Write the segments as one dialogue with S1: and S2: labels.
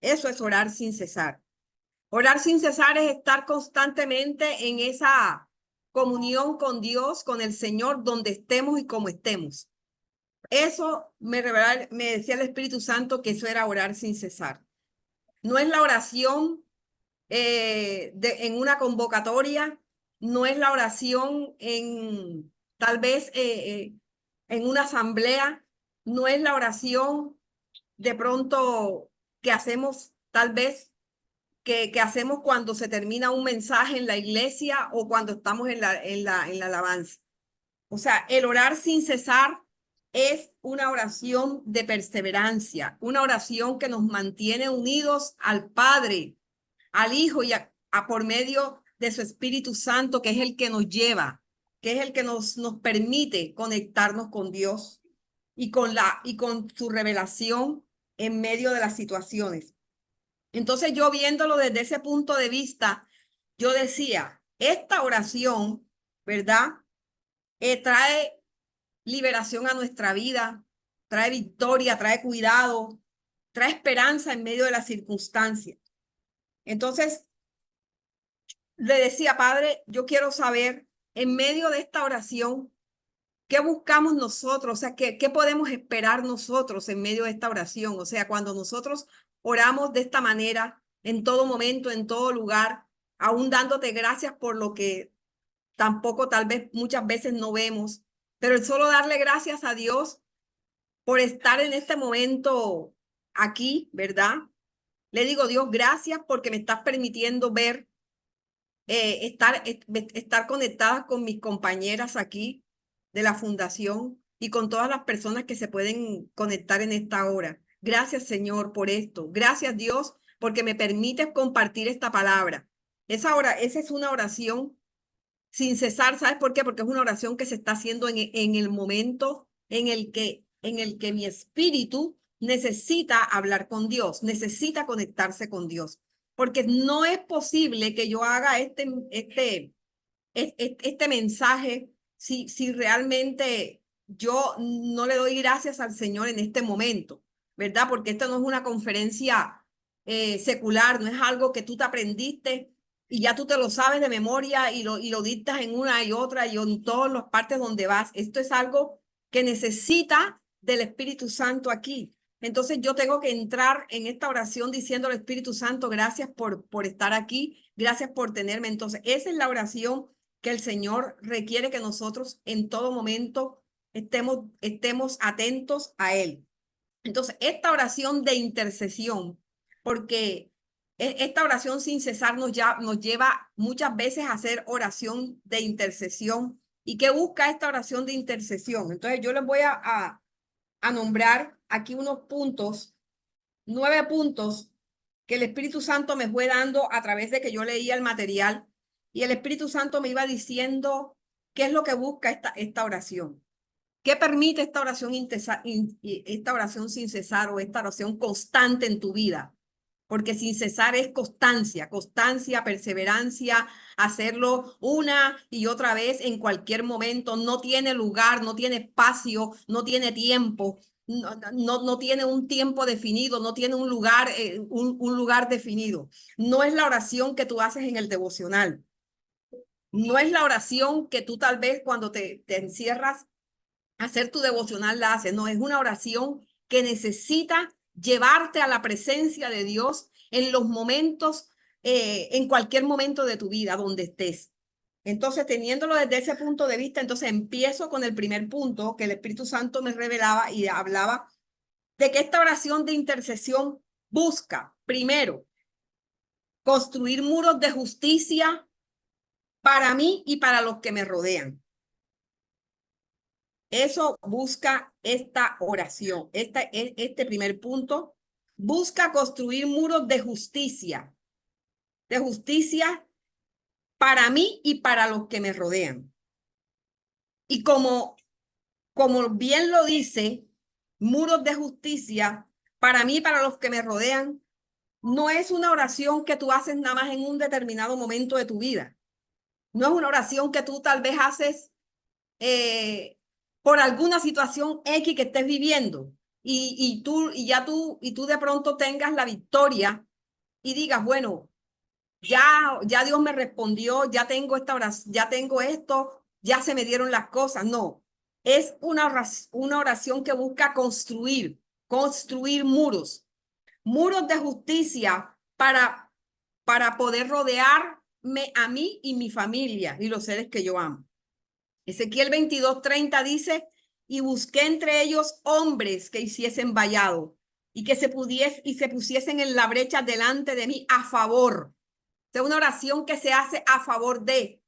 S1: Eso es orar sin cesar. Orar sin cesar es estar constantemente en esa comunión con Dios, con el Señor, donde estemos y como estemos. Eso me decía el Espíritu Santo que eso era orar sin cesar. No es la oración en una convocatoria, no es la oración en tal vez en una asamblea, no es la oración de pronto que hacemos tal vez que hacemos cuando se termina un mensaje en la iglesia o cuando estamos en la alabanza. O sea, el orar sin cesar es una oración de perseverancia, una oración que nos mantiene unidos al Padre, al Hijo y a por medio de su Espíritu Santo, que es el que nos lleva, que es el que nos permite conectarnos con Dios y con su revelación en medio de las situaciones. Entonces yo viéndolo desde ese punto de vista, yo decía, esta oración, ¿verdad? Trae liberación a nuestra vida, trae victoria, trae cuidado, trae esperanza en medio de las circunstancias. Entonces le decía, Padre, yo quiero saber en medio de esta oración, ¿qué buscamos nosotros? O sea, ¿qué podemos esperar nosotros en medio de esta oración? O sea, cuando nosotros oramos de esta manera, en todo momento, en todo lugar, aún dándote gracias por lo que tampoco tal vez muchas veces no vemos, pero el solo darle gracias a Dios por estar en este momento aquí, ¿verdad? Le digo, Dios, gracias porque me estás permitiendo ver, estar conectada con mis compañeras aquí de la fundación y con todas las personas que se pueden conectar en esta hora. Gracias, Señor, por esto. Gracias, Dios, porque me permites compartir esta palabra. Esa es una oración sin cesar. ¿Sabes por qué? Porque es una oración que se está haciendo en el momento en el que mi espíritu necesita hablar con Dios, necesita conectarse con Dios. Porque no es posible que yo haga este mensaje si realmente yo no le doy gracias al Señor en este momento, ¿verdad? Porque esto no es una conferencia secular, no es algo que tú te aprendiste y ya tú te lo sabes de memoria y lo dictas en una y otra y en todas las partes donde vas. Esto es algo que necesita del Espíritu Santo aquí. Entonces yo tengo que entrar en esta oración diciendo al Espíritu Santo, gracias por estar aquí, gracias por tenerme. Entonces esa es la oración que el Señor requiere que nosotros en todo momento estemos atentos a Él. Entonces, esta oración de intercesión, porque esta oración sin cesar nos lleva muchas veces a hacer oración de intercesión. ¿Y qué busca esta oración de intercesión? Entonces, yo les voy a nombrar aquí unos puntos, 9 puntos que el Espíritu Santo me fue dando a través de que yo leía el material y el Espíritu Santo me iba diciendo qué es lo que busca esta oración. ¿Qué permite esta oración sin cesar o esta oración constante en tu vida? Porque sin cesar es constancia, constancia, perseverancia, hacerlo una y otra vez en cualquier momento. No tiene lugar, no tiene espacio, no tiene tiempo, no tiene un tiempo definido, no tiene un lugar definido. No es la oración que tú haces en el devocional. No es la oración que tú tal vez cuando te encierras hacer tu devocional la haces. No, es una oración que necesita llevarte a la presencia de Dios en los momentos, en cualquier momento de tu vida, donde estés. Entonces, teniéndolo desde ese punto de vista, entonces empiezo con el primer punto que el Espíritu Santo me revelaba y hablaba de que esta oración de intercesión busca, primero, construir muros de justicia para mí y para los que me rodean. Eso busca esta oración, este primer punto. Busca construir muros de justicia para mí y para los que me rodean. Y como bien lo dice, muros de justicia para mí y para los que me rodean, no es una oración que tú haces nada más en un determinado momento de tu vida. No es una oración que tú tal vez haces por alguna situación X que estés viviendo. y tú de pronto tengas la victoria y digas, bueno, ya Dios me respondió, ya tengo esta oración, ya tengo esto, ya se me dieron las cosas. No, es una oración que busca construir muros de justicia para poder rodearme a mí y mi familia y los seres que yo amo. Ezequiel 22:30 dice, y busqué entre ellos hombres que hiciesen vallado y que se pusiesen en la brecha delante de mí a favor. Es una oración que se hace a favor de,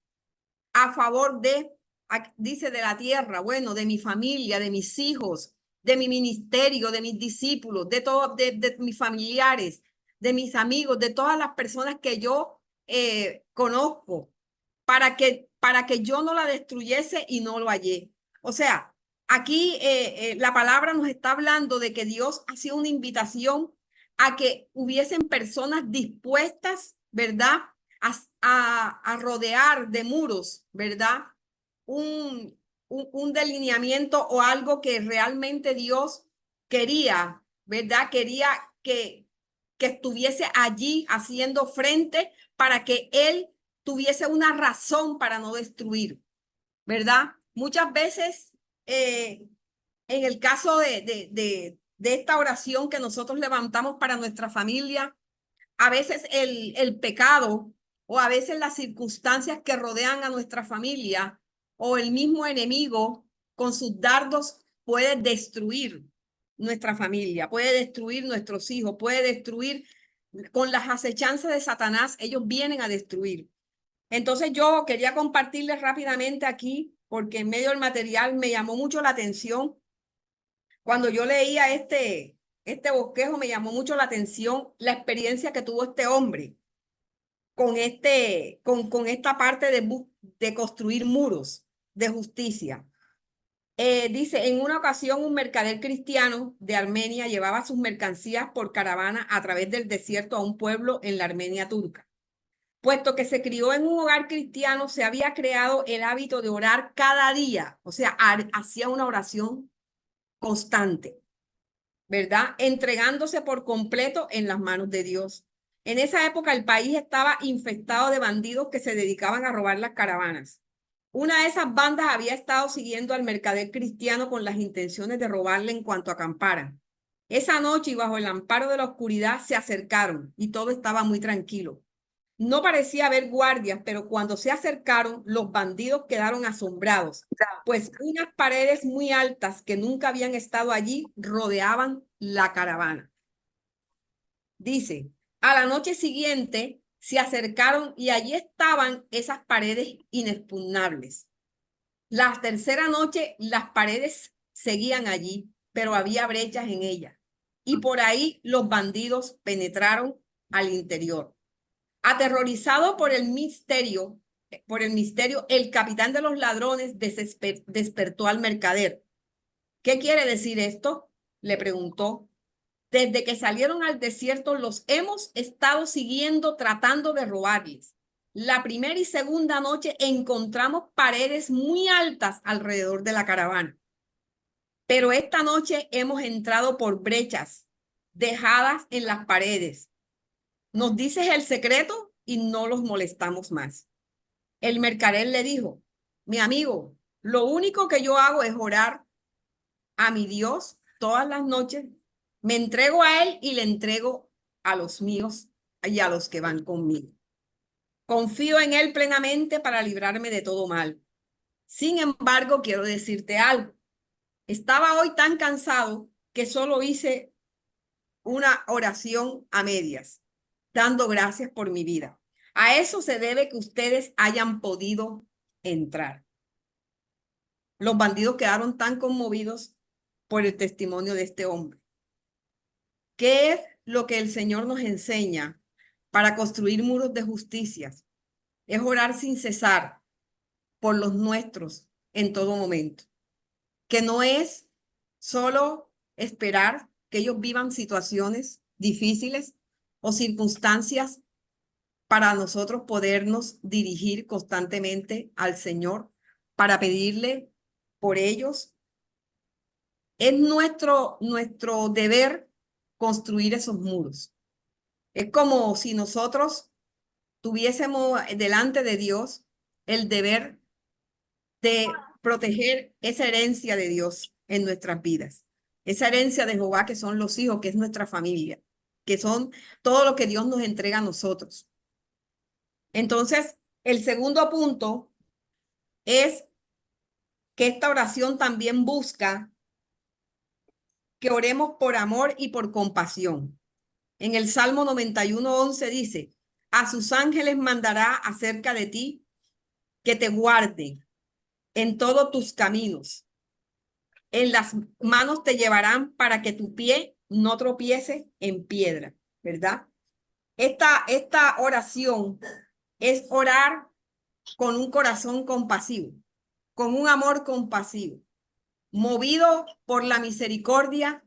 S1: dice, de la tierra, bueno, de mi familia, de mis hijos, de mi ministerio, de mis discípulos, de mis familiares, de mis amigos, de todas las personas que yo conozco, para que yo no la destruyese y no lo hallé. O sea, aquí la palabra nos está hablando de que Dios hacía una invitación a que hubiesen personas dispuestas, ¿verdad? A rodear de muros, ¿verdad? Un, un delineamiento o algo que realmente Dios quería, ¿verdad? Quería que estuviese allí haciendo frente para que Él tuviese una razón para no destruir, ¿verdad? Muchas veces, en el caso de esta oración que nosotros levantamos para nuestra familia, a veces el pecado o a veces las circunstancias que rodean a nuestra familia o el mismo enemigo con sus dardos puede destruir nuestra familia, puede destruir nuestros hijos, puede destruir con las acechanzas de Satanás, ellos vienen a destruir. Entonces yo quería compartirles rápidamente aquí, porque en medio del material me llamó mucho la atención. Cuando yo leía este bosquejo, me llamó mucho la atención la experiencia que tuvo este hombre con esta parte de construir muros de justicia. Dice, en una ocasión un mercader cristiano de Armenia llevaba sus mercancías por caravana a través del desierto a un pueblo en la Armenia turca. Puesto que se crió en un hogar cristiano, se había creado el hábito de orar cada día, o sea, hacía una oración constante, ¿verdad? Entregándose por completo en las manos de Dios. En esa época el país estaba infestado de bandidos que se dedicaban a robar las caravanas. Una de esas bandas había estado siguiendo al mercader cristiano con las intenciones de robarle en cuanto acamparan. Esa noche y bajo el amparo de la oscuridad se acercaron y todo estaba muy tranquilo. No parecía haber guardias, pero cuando se acercaron, los bandidos quedaron asombrados, pues unas paredes muy altas que nunca habían estado allí rodeaban la caravana. Dice, a la noche siguiente se acercaron y allí estaban esas paredes inexpugnables. La tercera noche las paredes seguían allí, pero había brechas en ellas. Y por ahí los bandidos penetraron al interior. Aterrorizado por el misterio, el capitán de los ladrones despertó al mercader. ¿Qué quiere decir esto? Le preguntó. Desde que salieron al desierto los hemos estado siguiendo tratando de robarles. La primera y segunda noche encontramos paredes muy altas alrededor de la caravana. Pero esta noche hemos entrado por brechas dejadas en las paredes. ¿Nos dices el secreto? Y no los molestamos más. El mercader le dijo, mi amigo, lo único que yo hago es orar a mi Dios todas las noches. Me entrego a Él y le entrego a los míos y a los que van conmigo. Confío en Él plenamente para librarme de todo mal. Sin embargo, quiero decirte algo. Estaba hoy tan cansado que solo hice una oración a medias, dando gracias por mi vida. A eso se debe que ustedes hayan podido entrar. Los bandidos quedaron tan conmovidos por el testimonio de este hombre. ¿Qué es lo que el Señor nos enseña para construir muros de justicia? Es orar sin cesar por los nuestros en todo momento. Que no es solo esperar que ellos vivan situaciones difíciles o circunstancias para nosotros podernos dirigir constantemente al Señor para pedirle por ellos es nuestro deber construir esos muros. Es como si nosotros tuviésemos delante de Dios el deber de proteger esa herencia de Dios en nuestras vidas. Esa herencia de Jehová que son los hijos, que es nuestra familia, que son todo lo que Dios nos entrega a nosotros. Entonces, el segundo punto es que esta oración también busca que oremos por amor y por compasión. En el Salmo 91:11 dice, a sus ángeles mandará acerca de ti que te guarden en todos tus caminos. En las manos te llevarán para que tu pie no tropiece en piedra, ¿verdad? Esta oración es orar con un corazón compasivo, con un amor compasivo, movido por la misericordia,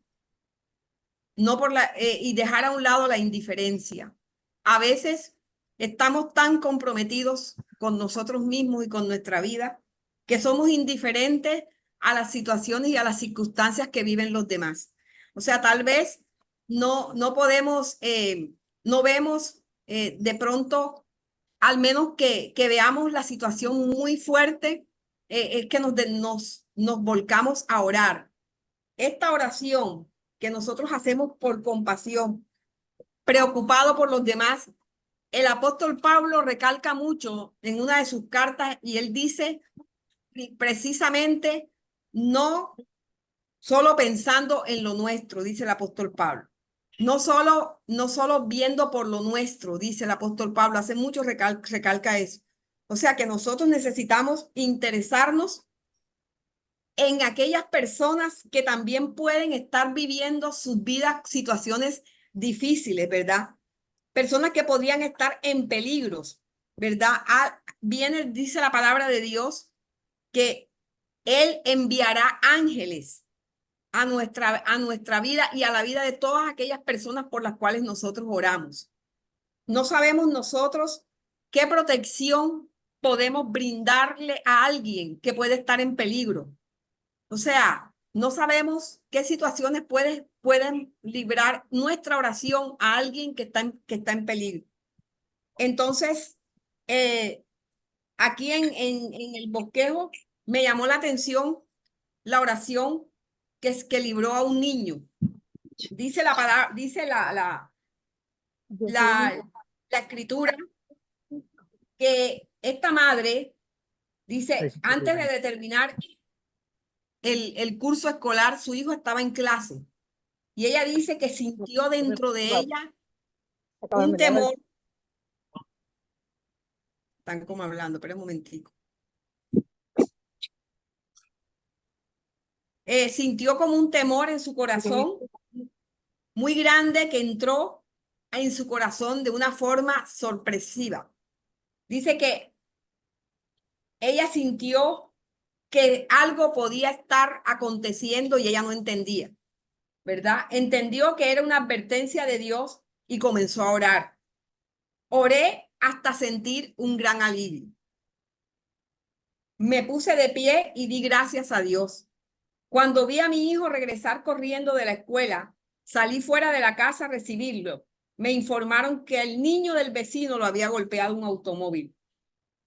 S1: no por y dejar a un lado la indiferencia. A veces estamos tan comprometidos con nosotros mismos y con nuestra vida que somos indiferentes a las situaciones y a las circunstancias que viven los demás. O sea, tal vez no podemos, no vemos de pronto, al menos que veamos la situación muy fuerte, es que nos volcamos a orar. Esta oración que nosotros hacemos por compasión, preocupado por los demás, el apóstol Pablo recalca mucho en una de sus cartas y él dice precisamente no solo pensando en lo nuestro, dice el apóstol Pablo. No solo viendo por lo nuestro, dice el apóstol Pablo, hace mucho recalca eso. O sea que nosotros necesitamos interesarnos en aquellas personas que también pueden estar viviendo sus vidas, situaciones difíciles, ¿verdad? Personas que podrían estar en peligros, ¿verdad? Dice la palabra de Dios, que Él enviará ángeles a nuestra vida y a la vida de todas aquellas personas por las cuales nosotros oramos. No sabemos nosotros qué protección podemos brindarle a alguien que puede estar en peligro. O sea, no sabemos qué situaciones pueden librar nuestra oración a alguien que está en peligro. Entonces, aquí en el bosquejo me llamó la atención la oración que libró a un niño. Dice la palabra, dice la escritura que esta madre dice, antes de determinar el curso escolar, su hijo estaba en clase y ella dice que sintió dentro de ella un temor. Están como hablando, pero un momentico. Sintió como un temor en su corazón muy grande que entró en su corazón de una forma sorpresiva. Dice que ella sintió que algo podía estar aconteciendo y ella no entendía, ¿verdad? Entendió que era una advertencia de Dios y comenzó a orar. Oré hasta sentir un gran alivio. Me puse de pie y di gracias a Dios. Cuando vi a mi hijo regresar corriendo de la escuela, salí fuera de la casa a recibirlo. Me informaron que el niño del vecino lo había golpeado un automóvil.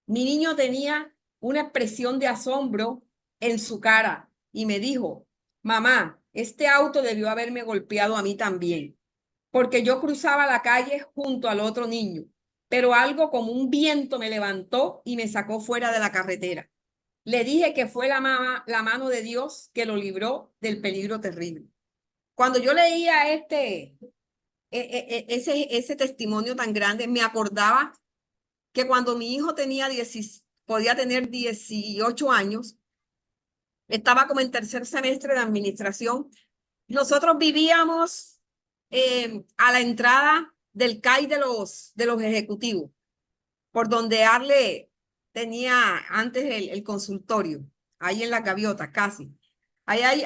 S1: Mi niño tenía una expresión de asombro en su cara y me dijo, mamá, este auto debió haberme golpeado a mí también, porque yo cruzaba la calle junto al otro niño, pero algo como un viento me levantó y me sacó fuera de la carretera. Le dije que fue la mano de Dios que lo libró del peligro terrible. Cuando yo leía ese testimonio tan grande, me acordaba que cuando mi hijo podía tener 18 años, estaba como en tercer semestre de administración, nosotros vivíamos a la entrada del CAI de los ejecutivos, por donde Arle tenía antes el consultorio, ahí en la gaviota, casi. Ahí hay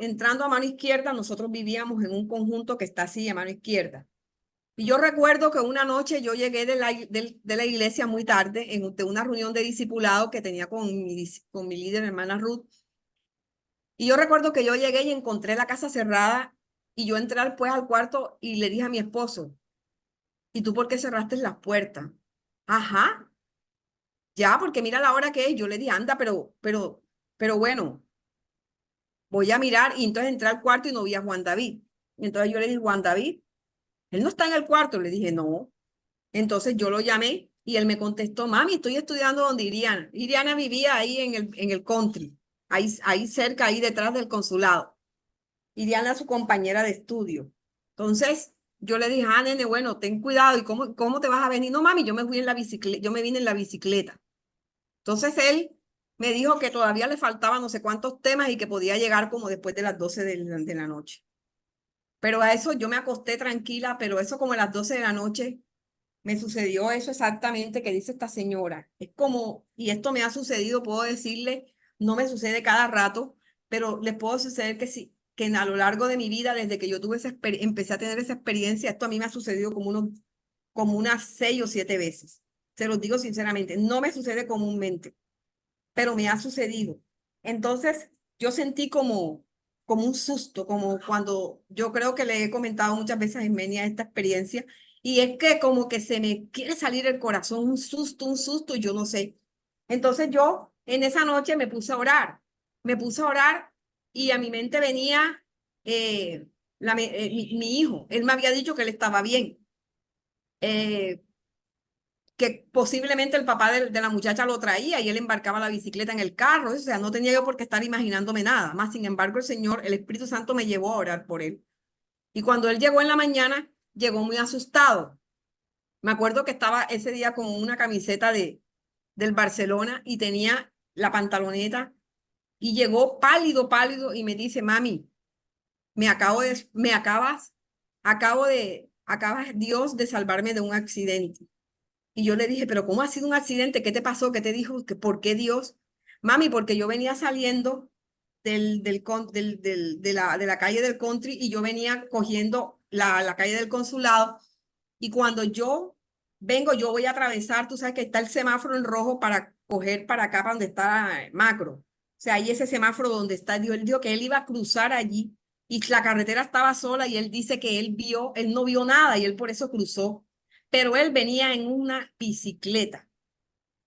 S1: entrando a mano izquierda, nosotros vivíamos en un conjunto que está así a mano izquierda. Y yo recuerdo que una noche yo llegué de la iglesia muy tarde, de una reunión de discipulado que tenía con mi líder, hermana Ruth, Y yo recuerdo que yo llegué y encontré la casa cerrada y yo entré después al cuarto y le dije a mi esposo, ¿y tú por qué cerraste las puertas? Ajá, ya, porque mira la hora que es. Yo le dije, anda, pero bueno, voy a mirar. Y entonces entré al cuarto y no vi a Juan David. Y entonces yo le dije, Juan David, él no está en el cuarto. Le dije, no. Entonces yo lo llamé y él me contestó, mami, estoy estudiando donde Iriana. Iriana vivía ahí en el country, ahí cerca, ahí detrás del consulado. Iriana es su compañera de estudio. Entonces yo le dije, ah, nene, bueno, ten cuidado. ¿Y cómo te vas a venir? No, mami, yo me fui en la bicicleta, yo me vine en la bicicleta. Entonces él me dijo que todavía le faltaban no sé cuántos temas y que podía llegar como después de las 12 de la noche. Pero a eso yo me acosté tranquila, pero eso como a las 12 de la noche me sucedió eso exactamente que dice esta señora. Es como, y esto me ha sucedido, puedo decirle, no me sucede cada rato, pero les puedo suceder que sí, que a lo largo de mi vida, desde que yo tuve empecé a tener esa experiencia, esto a mí me ha sucedido como unas 6 o 7 veces. Se los digo sinceramente, no me sucede comúnmente, pero me ha sucedido. Entonces, yo sentí como un susto, como cuando yo creo que le he comentado muchas veces a Ismenia esta experiencia, y es que como que se me quiere salir el corazón, un susto, y yo no sé. Entonces yo en esa noche me puse a orar y a mi mente venía mi hijo, él me había dicho que él estaba bien. Eh, que posiblemente el papá de la muchacha lo traía y él embarcaba la bicicleta en el carro, o sea, no tenía yo por qué estar imaginándome nada, más sin embargo el Señor, el Espíritu Santo me llevó a orar por él. Y cuando él llegó en la mañana, llegó muy asustado. Me acuerdo que estaba ese día con una camiseta del Barcelona y tenía la pantaloneta y llegó pálido, pálido y me dice, mami, acabas Dios de salvarme de un accidente. Y yo le dije, pero ¿cómo ha sido un accidente? ¿Qué te pasó? ¿Qué te dijo? ¿Por qué Dios? Mami, porque yo venía saliendo de la calle del country y yo venía cogiendo la calle del consulado. Y cuando yo vengo, yo voy a atravesar, tú sabes que está el semáforo en rojo para coger para acá, para donde está Macro. O sea, ahí ese semáforo donde está Dios. Él dijo que él iba a cruzar allí y la carretera estaba sola y él dice que él no vio nada y él por eso cruzó, pero él venía en una bicicleta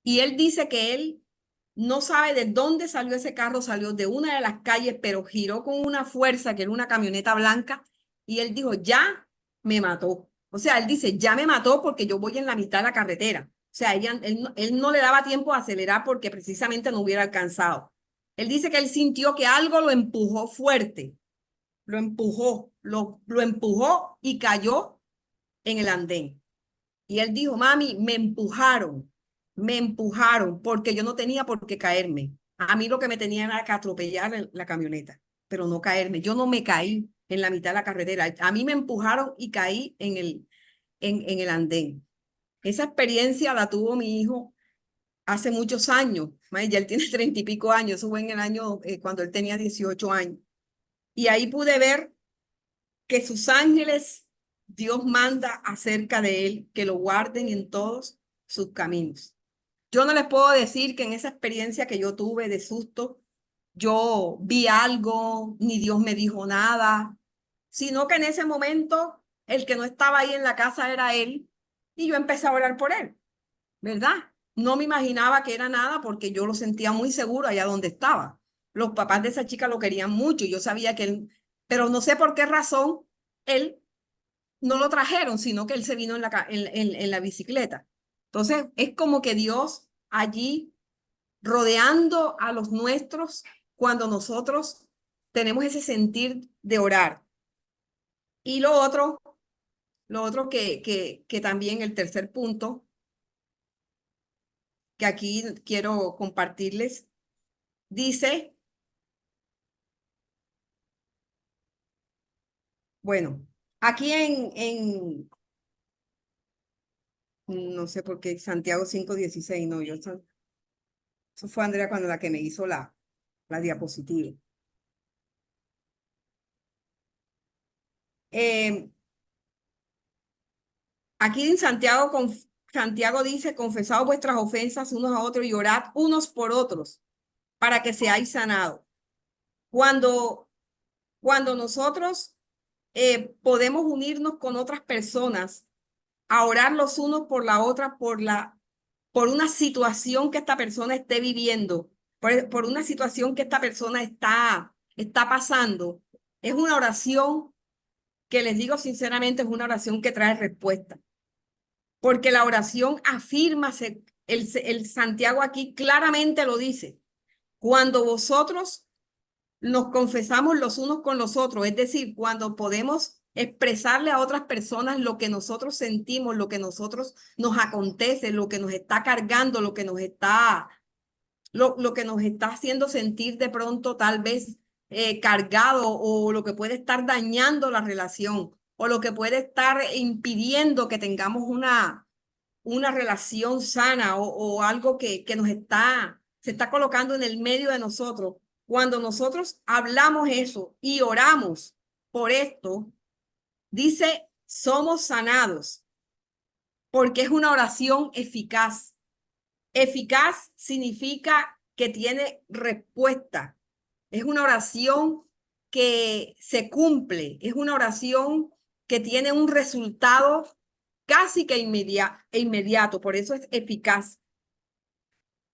S1: y él dice que él no sabe de dónde salió ese carro, salió de una de las calles, pero giró con una fuerza que era una camioneta blanca y él dijo, ya me mató. O sea, él dice, ya me mató porque yo voy en la mitad de la carretera. O sea, él no le daba tiempo a acelerar porque precisamente no hubiera alcanzado. Él dice que él sintió que algo lo empujó fuerte, lo empujó y cayó en el andén. Y él dijo, mami, me empujaron porque yo no tenía por qué caerme. A mí lo que me tenía era que atropellar la camioneta, pero no caerme. Yo no me caí en la mitad de la carretera. A mí me empujaron y caí en el andén. Esa experiencia la tuvo mi hijo hace muchos años. Ya él tiene 30 y pico años. Eso fue en el año cuando él tenía 18 años. Y ahí pude ver que sus ángeles, Dios manda acerca de él, que lo guarden en todos sus caminos. Yo no les puedo decir que en esa experiencia que yo tuve de susto, yo vi algo, ni Dios me dijo nada, sino que en ese momento el que no estaba ahí en la casa era él y yo empecé a orar por él, ¿verdad? No me imaginaba que era nada porque yo lo sentía muy seguro allá donde estaba. Los papás de esa chica lo querían mucho y yo sabía que él, pero no sé por qué razón él no lo trajeron, sino que él se vino en la bicicleta. Entonces, es como que Dios allí rodeando a los nuestros cuando nosotros tenemos ese sentir de orar. Y lo otro que también el tercer punto que aquí quiero compartirles, dice, bueno, aquí no sé por qué, Santiago 5:16, no, eso fue Andrea cuando la que me hizo la diapositiva. Eh, Aquí en Santiago, Santiago dice, confesad vuestras ofensas unos a otros y orad unos por otros para que seáis sanados. Cuando, cuando nosotros podemos unirnos con otras personas a orar los unos por la otra, por una situación que esta persona esté viviendo, por una situación que esta persona está pasando. Es una oración que les digo sinceramente, es una oración que trae respuesta, porque la oración afirma, el Santiago aquí claramente lo dice, cuando vosotros nos confesamos los unos con los otros, es decir, cuando podemos expresarle a otras personas lo que nosotros sentimos, lo que nosotros nos acontece, lo que nos está cargando, lo que nos está haciendo sentir de pronto tal vez cargado, o lo que puede estar dañando la relación, o lo que puede estar impidiendo que tengamos una relación sana, o algo que se está colocando en el medio de nosotros. Cuando nosotros hablamos eso y oramos por esto, dice, somos sanados, porque es una oración eficaz. Eficaz significa que tiene respuesta. Es una oración que se cumple. Es una oración que tiene un resultado casi que inmediato. Por eso es eficaz.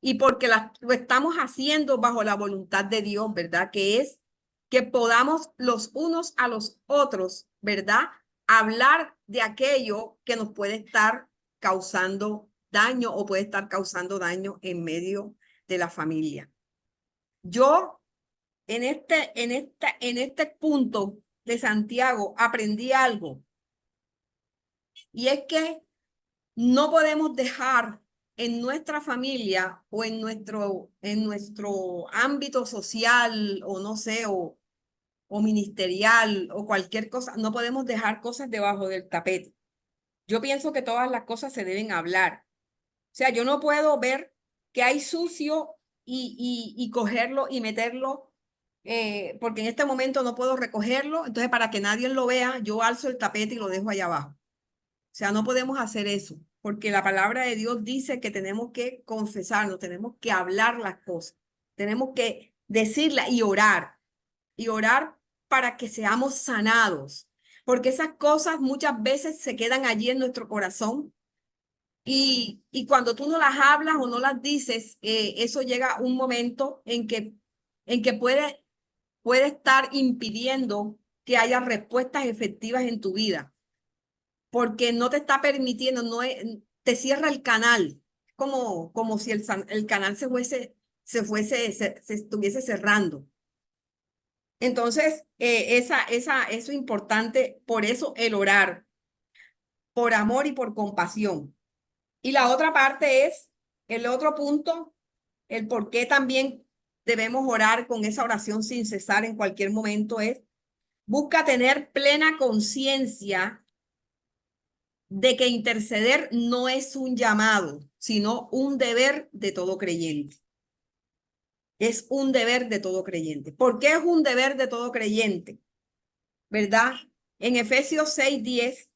S1: Y porque lo estamos haciendo bajo la voluntad de Dios, ¿verdad? Que es que podamos los unos a los otros, ¿verdad? Hablar de aquello que nos puede estar causando daño, o puede estar causando daño en medio de la familia. Yo en este punto de Santiago aprendí algo, y es que no podemos dejar en nuestra familia, o en nuestro ámbito social, o no sé, o ministerial, o cualquier cosa, no podemos dejar cosas debajo del tapete. Yo pienso que todas las cosas se deben hablar. O sea, yo no puedo ver que hay sucio y cogerlo y meterlo, porque en este momento no puedo recogerlo. Entonces, para que nadie lo vea, yo alzo el tapete y lo dejo allá abajo. O sea, no podemos hacer eso, porque la palabra de Dios dice que tenemos que confesarnos, tenemos que hablar las cosas, tenemos que decirlas y orar para que seamos sanados, porque esas cosas muchas veces se quedan allí en nuestro corazón, y cuando tú no las hablas o no las dices, eso llega un momento en que puede estar impidiendo que haya respuestas efectivas en tu vida, porque no te está permitiendo, te cierra el canal, como si el canal se estuviese cerrando. Entonces, eso es importante, por eso el orar, por amor y por compasión. Y la otra parte es, el otro punto, el por qué también debemos orar con esa oración sin cesar en cualquier momento, es, busca tener plena conciencia de que interceder no es un llamado, sino un deber de todo creyente. Es un deber de todo creyente. ¿Por qué es un deber de todo creyente? ¿Verdad? En Efesios 6:10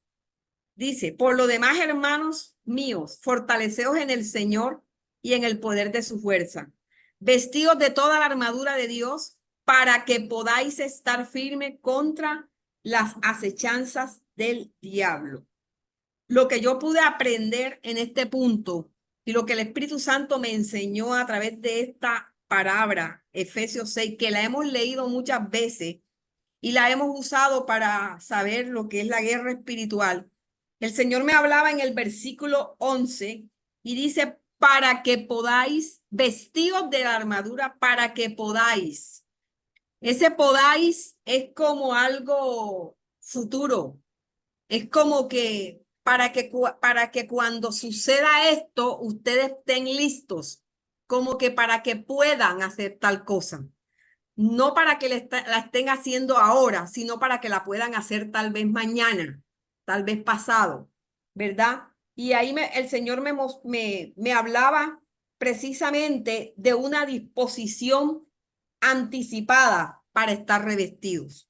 S1: dice, por lo demás, hermanos míos, fortaleceos en el Señor y en el poder de su fuerza, vestidos de toda la armadura de Dios, para que podáis estar firme contra las acechanzas del diablo. Lo que yo pude aprender en este punto, y lo que el Espíritu Santo me enseñó a través de esta palabra, Efesios 6, que la hemos leído muchas veces y la hemos usado para saber lo que es la guerra espiritual. El Señor me hablaba en el versículo 11 y dice, para que podáis, vestidos de la armadura, para que podáis. Ese podáis es como algo futuro. Es como que para que cuando suceda esto, ustedes estén listos, como que para que puedan hacer tal cosa. No para que la estén haciendo ahora, sino para que la puedan hacer tal vez mañana, tal vez pasado, ¿verdad? Y ahí el Señor me hablaba precisamente de una disposición anticipada para estar revestidos.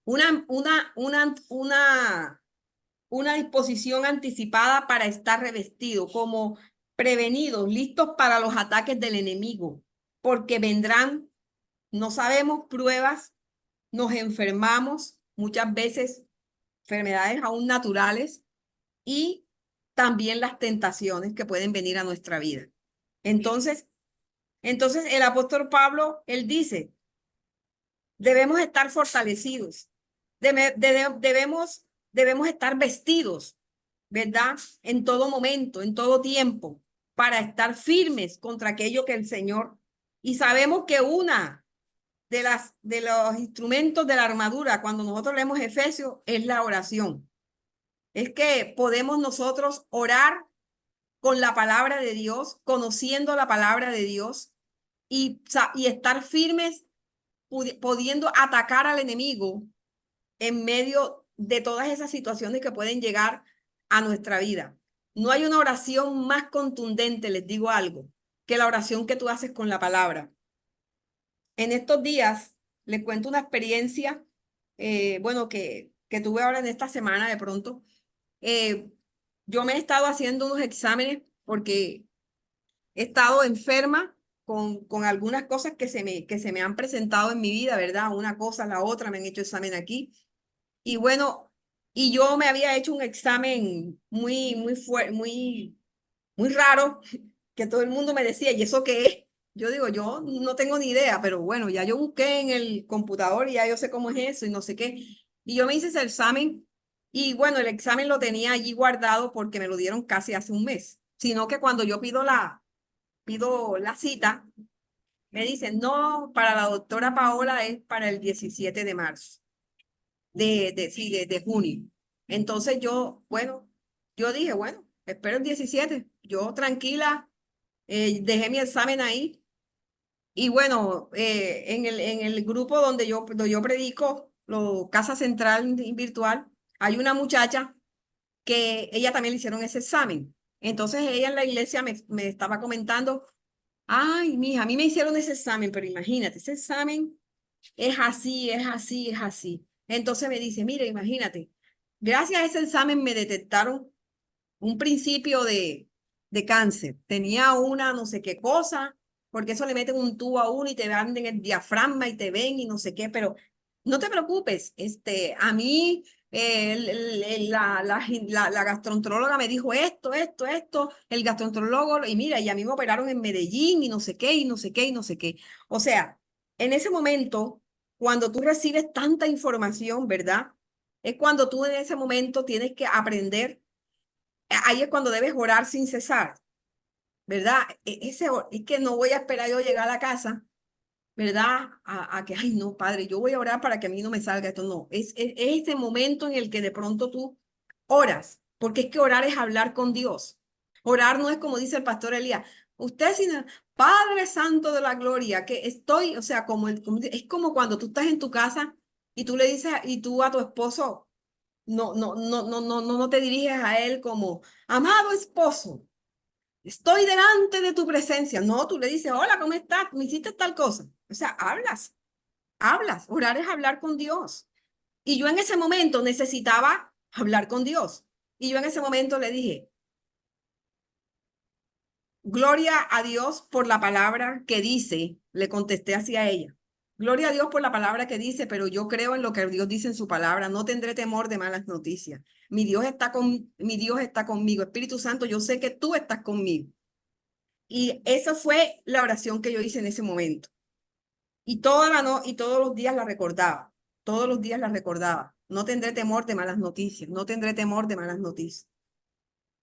S1: Una disposición anticipada para estar revestido, como prevenidos, listos para los ataques del enemigo, porque vendrán no sabemos pruebas, nos enfermamos, muchas veces enfermedades aún naturales y también las tentaciones que pueden venir a nuestra vida. Entonces, el apóstol Pablo, él dice, debemos estar fortalecidos, debemos estar vestidos, ¿verdad? En todo momento, en todo tiempo, para estar firmes contra aquello que el Señor. Y sabemos que una de los instrumentos de la armadura, cuando nosotros leemos Efesios, es la oración. Es que podemos nosotros orar con la palabra de Dios, conociendo la palabra de Dios y estar firmes, pudiendo atacar al enemigo en medio de todas esas situaciones que pueden llegar a nuestra vida. No hay una oración más contundente, les digo algo, que la oración que tú haces con la palabra. En estos días les cuento una experiencia, bueno, que tuve ahora en esta semana de pronto. Yo me he estado haciendo unos exámenes porque he estado enferma con algunas cosas que se me han presentado en mi vida, ¿verdad? Una cosa, la otra, me han hecho examen aquí. Y bueno, y yo me había hecho un examen muy fuerte, muy raro, que todo el mundo me decía, ¿y eso qué es? Yo digo, yo no tengo ni idea, pero bueno, ya yo busqué en el computador y ya yo sé cómo es eso y no sé qué. Y yo me hice ese examen y bueno, el examen lo tenía allí guardado porque me lo dieron casi hace un mes. Sino que cuando yo pido la cita, me dicen, no, para la doctora Paola es para el 17 de marzo, sí, de junio. Entonces yo, bueno, yo dije, bueno, espero el 17. Yo tranquila, dejé mi examen ahí. Y bueno, en el grupo donde yo predico, Casa Central Virtual, hay una muchacha que ella también le hicieron ese examen. Entonces ella en la iglesia me estaba comentando, ay, mija, a mí me hicieron ese examen, pero imagínate, ese examen es así, es así, es así. Entonces me dice, mire, imagínate, gracias a ese examen me detectaron un principio de cáncer. Tenía una no sé qué cosa, porque eso le meten un tubo a uno y te van en el diafragma y te ven y no sé qué, pero no te preocupes, a mí la gastroenteróloga me dijo esto, el gastroenterólogo, y mira, y a mí me operaron en Medellín y no sé qué, y no sé qué, y no sé qué. O sea, en ese momento, cuando tú recibes tanta información, ¿verdad? Es cuando tú en ese momento tienes que aprender. Ahí es cuando debes orar sin cesar, ¿verdad? Es que no voy a esperar yo llegar a la casa, ¿verdad? A que, ay, no, padre, yo voy a orar para que a mí no me salga esto. No, es ese momento en el que de pronto tú oras, porque es que orar es hablar con Dios. Orar no es como dice el pastor Elías, usted sin Padre Santo de la Gloria, que estoy, o sea, es como cuando tú estás en tu casa y tú le dices, y tú a tu esposo no te diriges a él como, amado esposo, estoy delante de tu presencia. No, tú le dices, hola, ¿cómo estás? ¿Me hiciste tal cosa? O sea, hablas. Orar es hablar con Dios. Y yo en ese momento necesitaba hablar con Dios. Y yo en ese momento le dije, gloria a Dios por la palabra que dice, le contesté hacia ella. Gloria a Dios por la palabra que dice, pero yo creo en lo que Dios dice en su palabra. No tendré temor de malas noticias. Mi Dios está conmigo. Espíritu Santo, yo sé que tú estás conmigo. Y esa fue la oración que yo hice en ese momento. Y y todos los días la recordaba. Todos los días la recordaba. No tendré temor de malas noticias. No tendré temor de malas noticias.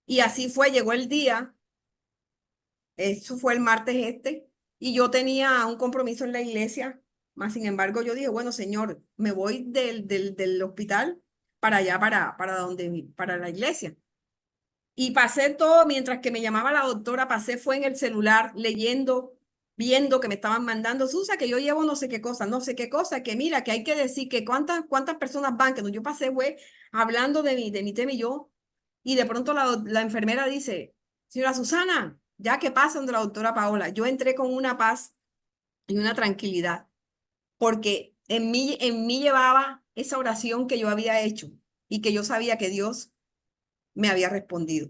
S1: Y así fue, llegó el día. Eso fue el martes y yo tenía un compromiso en la iglesia, más sin embargo yo dije, bueno, Señor, me voy del hospital para allá, para la iglesia. Y pasé todo, mientras que me llamaba la doctora, pasé fue en el celular leyendo, viendo que me estaban mandando, Susa, que yo llevo no sé qué cosa, no sé qué cosa, que mira, que hay que decir que cuántas personas van, que no, yo pasé fue hablando de mi tema y de pronto la enfermera dice, señora Susana, ya que pasa donde la doctora Paola, yo entré con una paz y una tranquilidad, porque en mí llevaba esa oración que yo había hecho y que yo sabía que Dios me había respondido.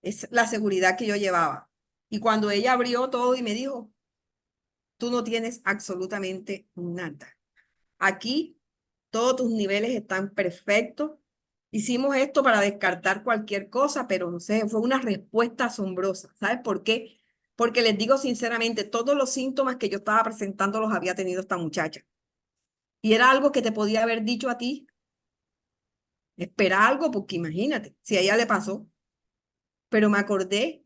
S1: Es la seguridad que yo llevaba. Y cuando ella abrió todo y me dijo, tú no tienes absolutamente nada. Aquí todos tus niveles están perfectos. Hicimos esto para descartar cualquier cosa, pero no sé, fue una respuesta asombrosa. ¿Sabes por qué? Porque les digo sinceramente, todos los síntomas que yo estaba presentando los había tenido esta muchacha. Y era algo que te podía haber dicho a ti. Espera algo, porque imagínate, si a ella le pasó. Pero me acordé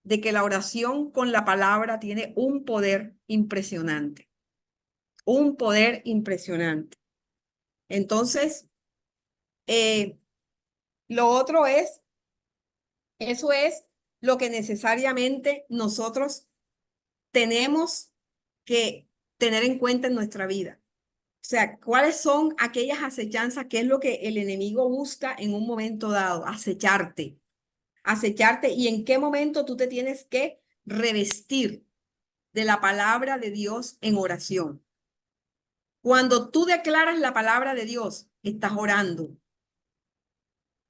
S1: de que la oración con la palabra tiene un poder impresionante. Un poder impresionante. Entonces, eh, lo otro es, eso es lo que necesariamente nosotros tenemos que tener en cuenta en nuestra vida. O sea, ¿cuáles son aquellas acechanzas? ¿Qué es lo que el enemigo busca en un momento dado? Acecharte, acecharte. ¿Y en qué momento tú te tienes que revestir de la palabra de Dios en oración? Cuando tú declaras la palabra de Dios, estás orando.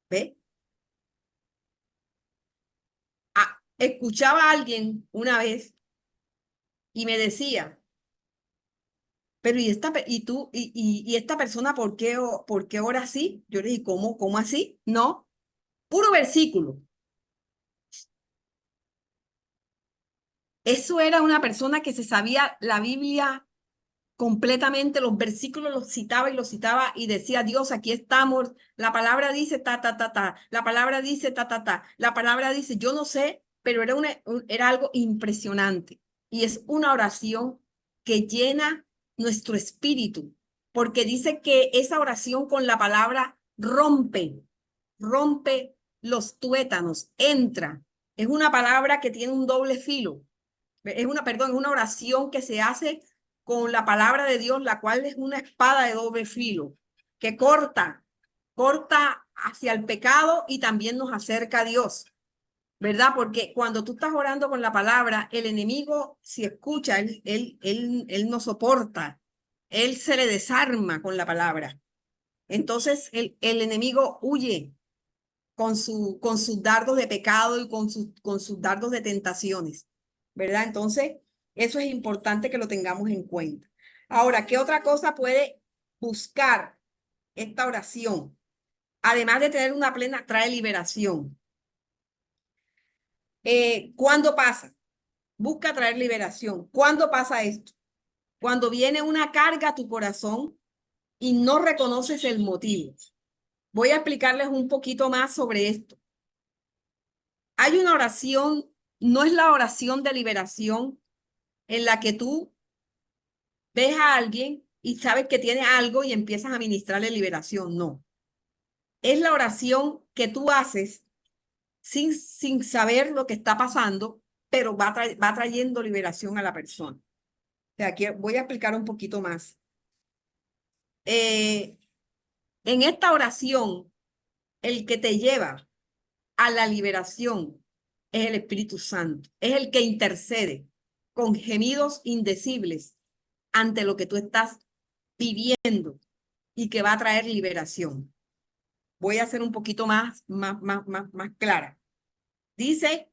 S1: ¿Ve? Escuchaba a alguien una vez y me decía, pero ¿y esta persona por qué ora así? Yo le dije, ¿cómo así? No, puro versículo. Eso era una persona que se sabía la Biblia completamente, los versículos los citaba y decía, Dios, aquí estamos, la palabra dice ta, ta, ta, ta, la palabra dice ta, ta, ta, la palabra dice, yo no sé, pero era algo impresionante. Y es una oración que llena nuestro espíritu, porque dice que esa oración con la palabra rompe los tuétanos, entra. Es una palabra que tiene un doble filo. Es una oración que se hace con la palabra de Dios, la cual es una espada de doble filo, que corta hacia el pecado y también nos acerca a Dios, ¿verdad? Porque cuando tú estás orando con la palabra, el enemigo, si escucha, él no soporta, él se le desarma con la palabra. Entonces el enemigo huye con sus dardos de pecado y con sus dardos de tentaciones, ¿verdad? Entonces, eso es importante que lo tengamos en cuenta. Ahora, ¿qué otra cosa puede buscar esta oración? Además de tener una plena, trae liberación. ¿Cuándo pasa? Busca traer liberación. ¿Cuándo pasa esto? Cuando viene una carga a tu corazón y no reconoces el motivo. Voy a explicarles un poquito más sobre esto. Hay una oración, no es la oración de liberación en la que tú ves a alguien y sabes que tiene algo y empiezas a ministrarle liberación. No. Es la oración que tú haces sin saber lo que está pasando, pero va trayendo liberación a la persona. O sea, aquí voy a explicar un poquito más. En esta oración, el que te lleva a la liberación es el Espíritu Santo, es el que intercede con gemidos indecibles ante lo que tú estás viviendo y que va a traer liberación. Voy a ser un poquito más clara. Dice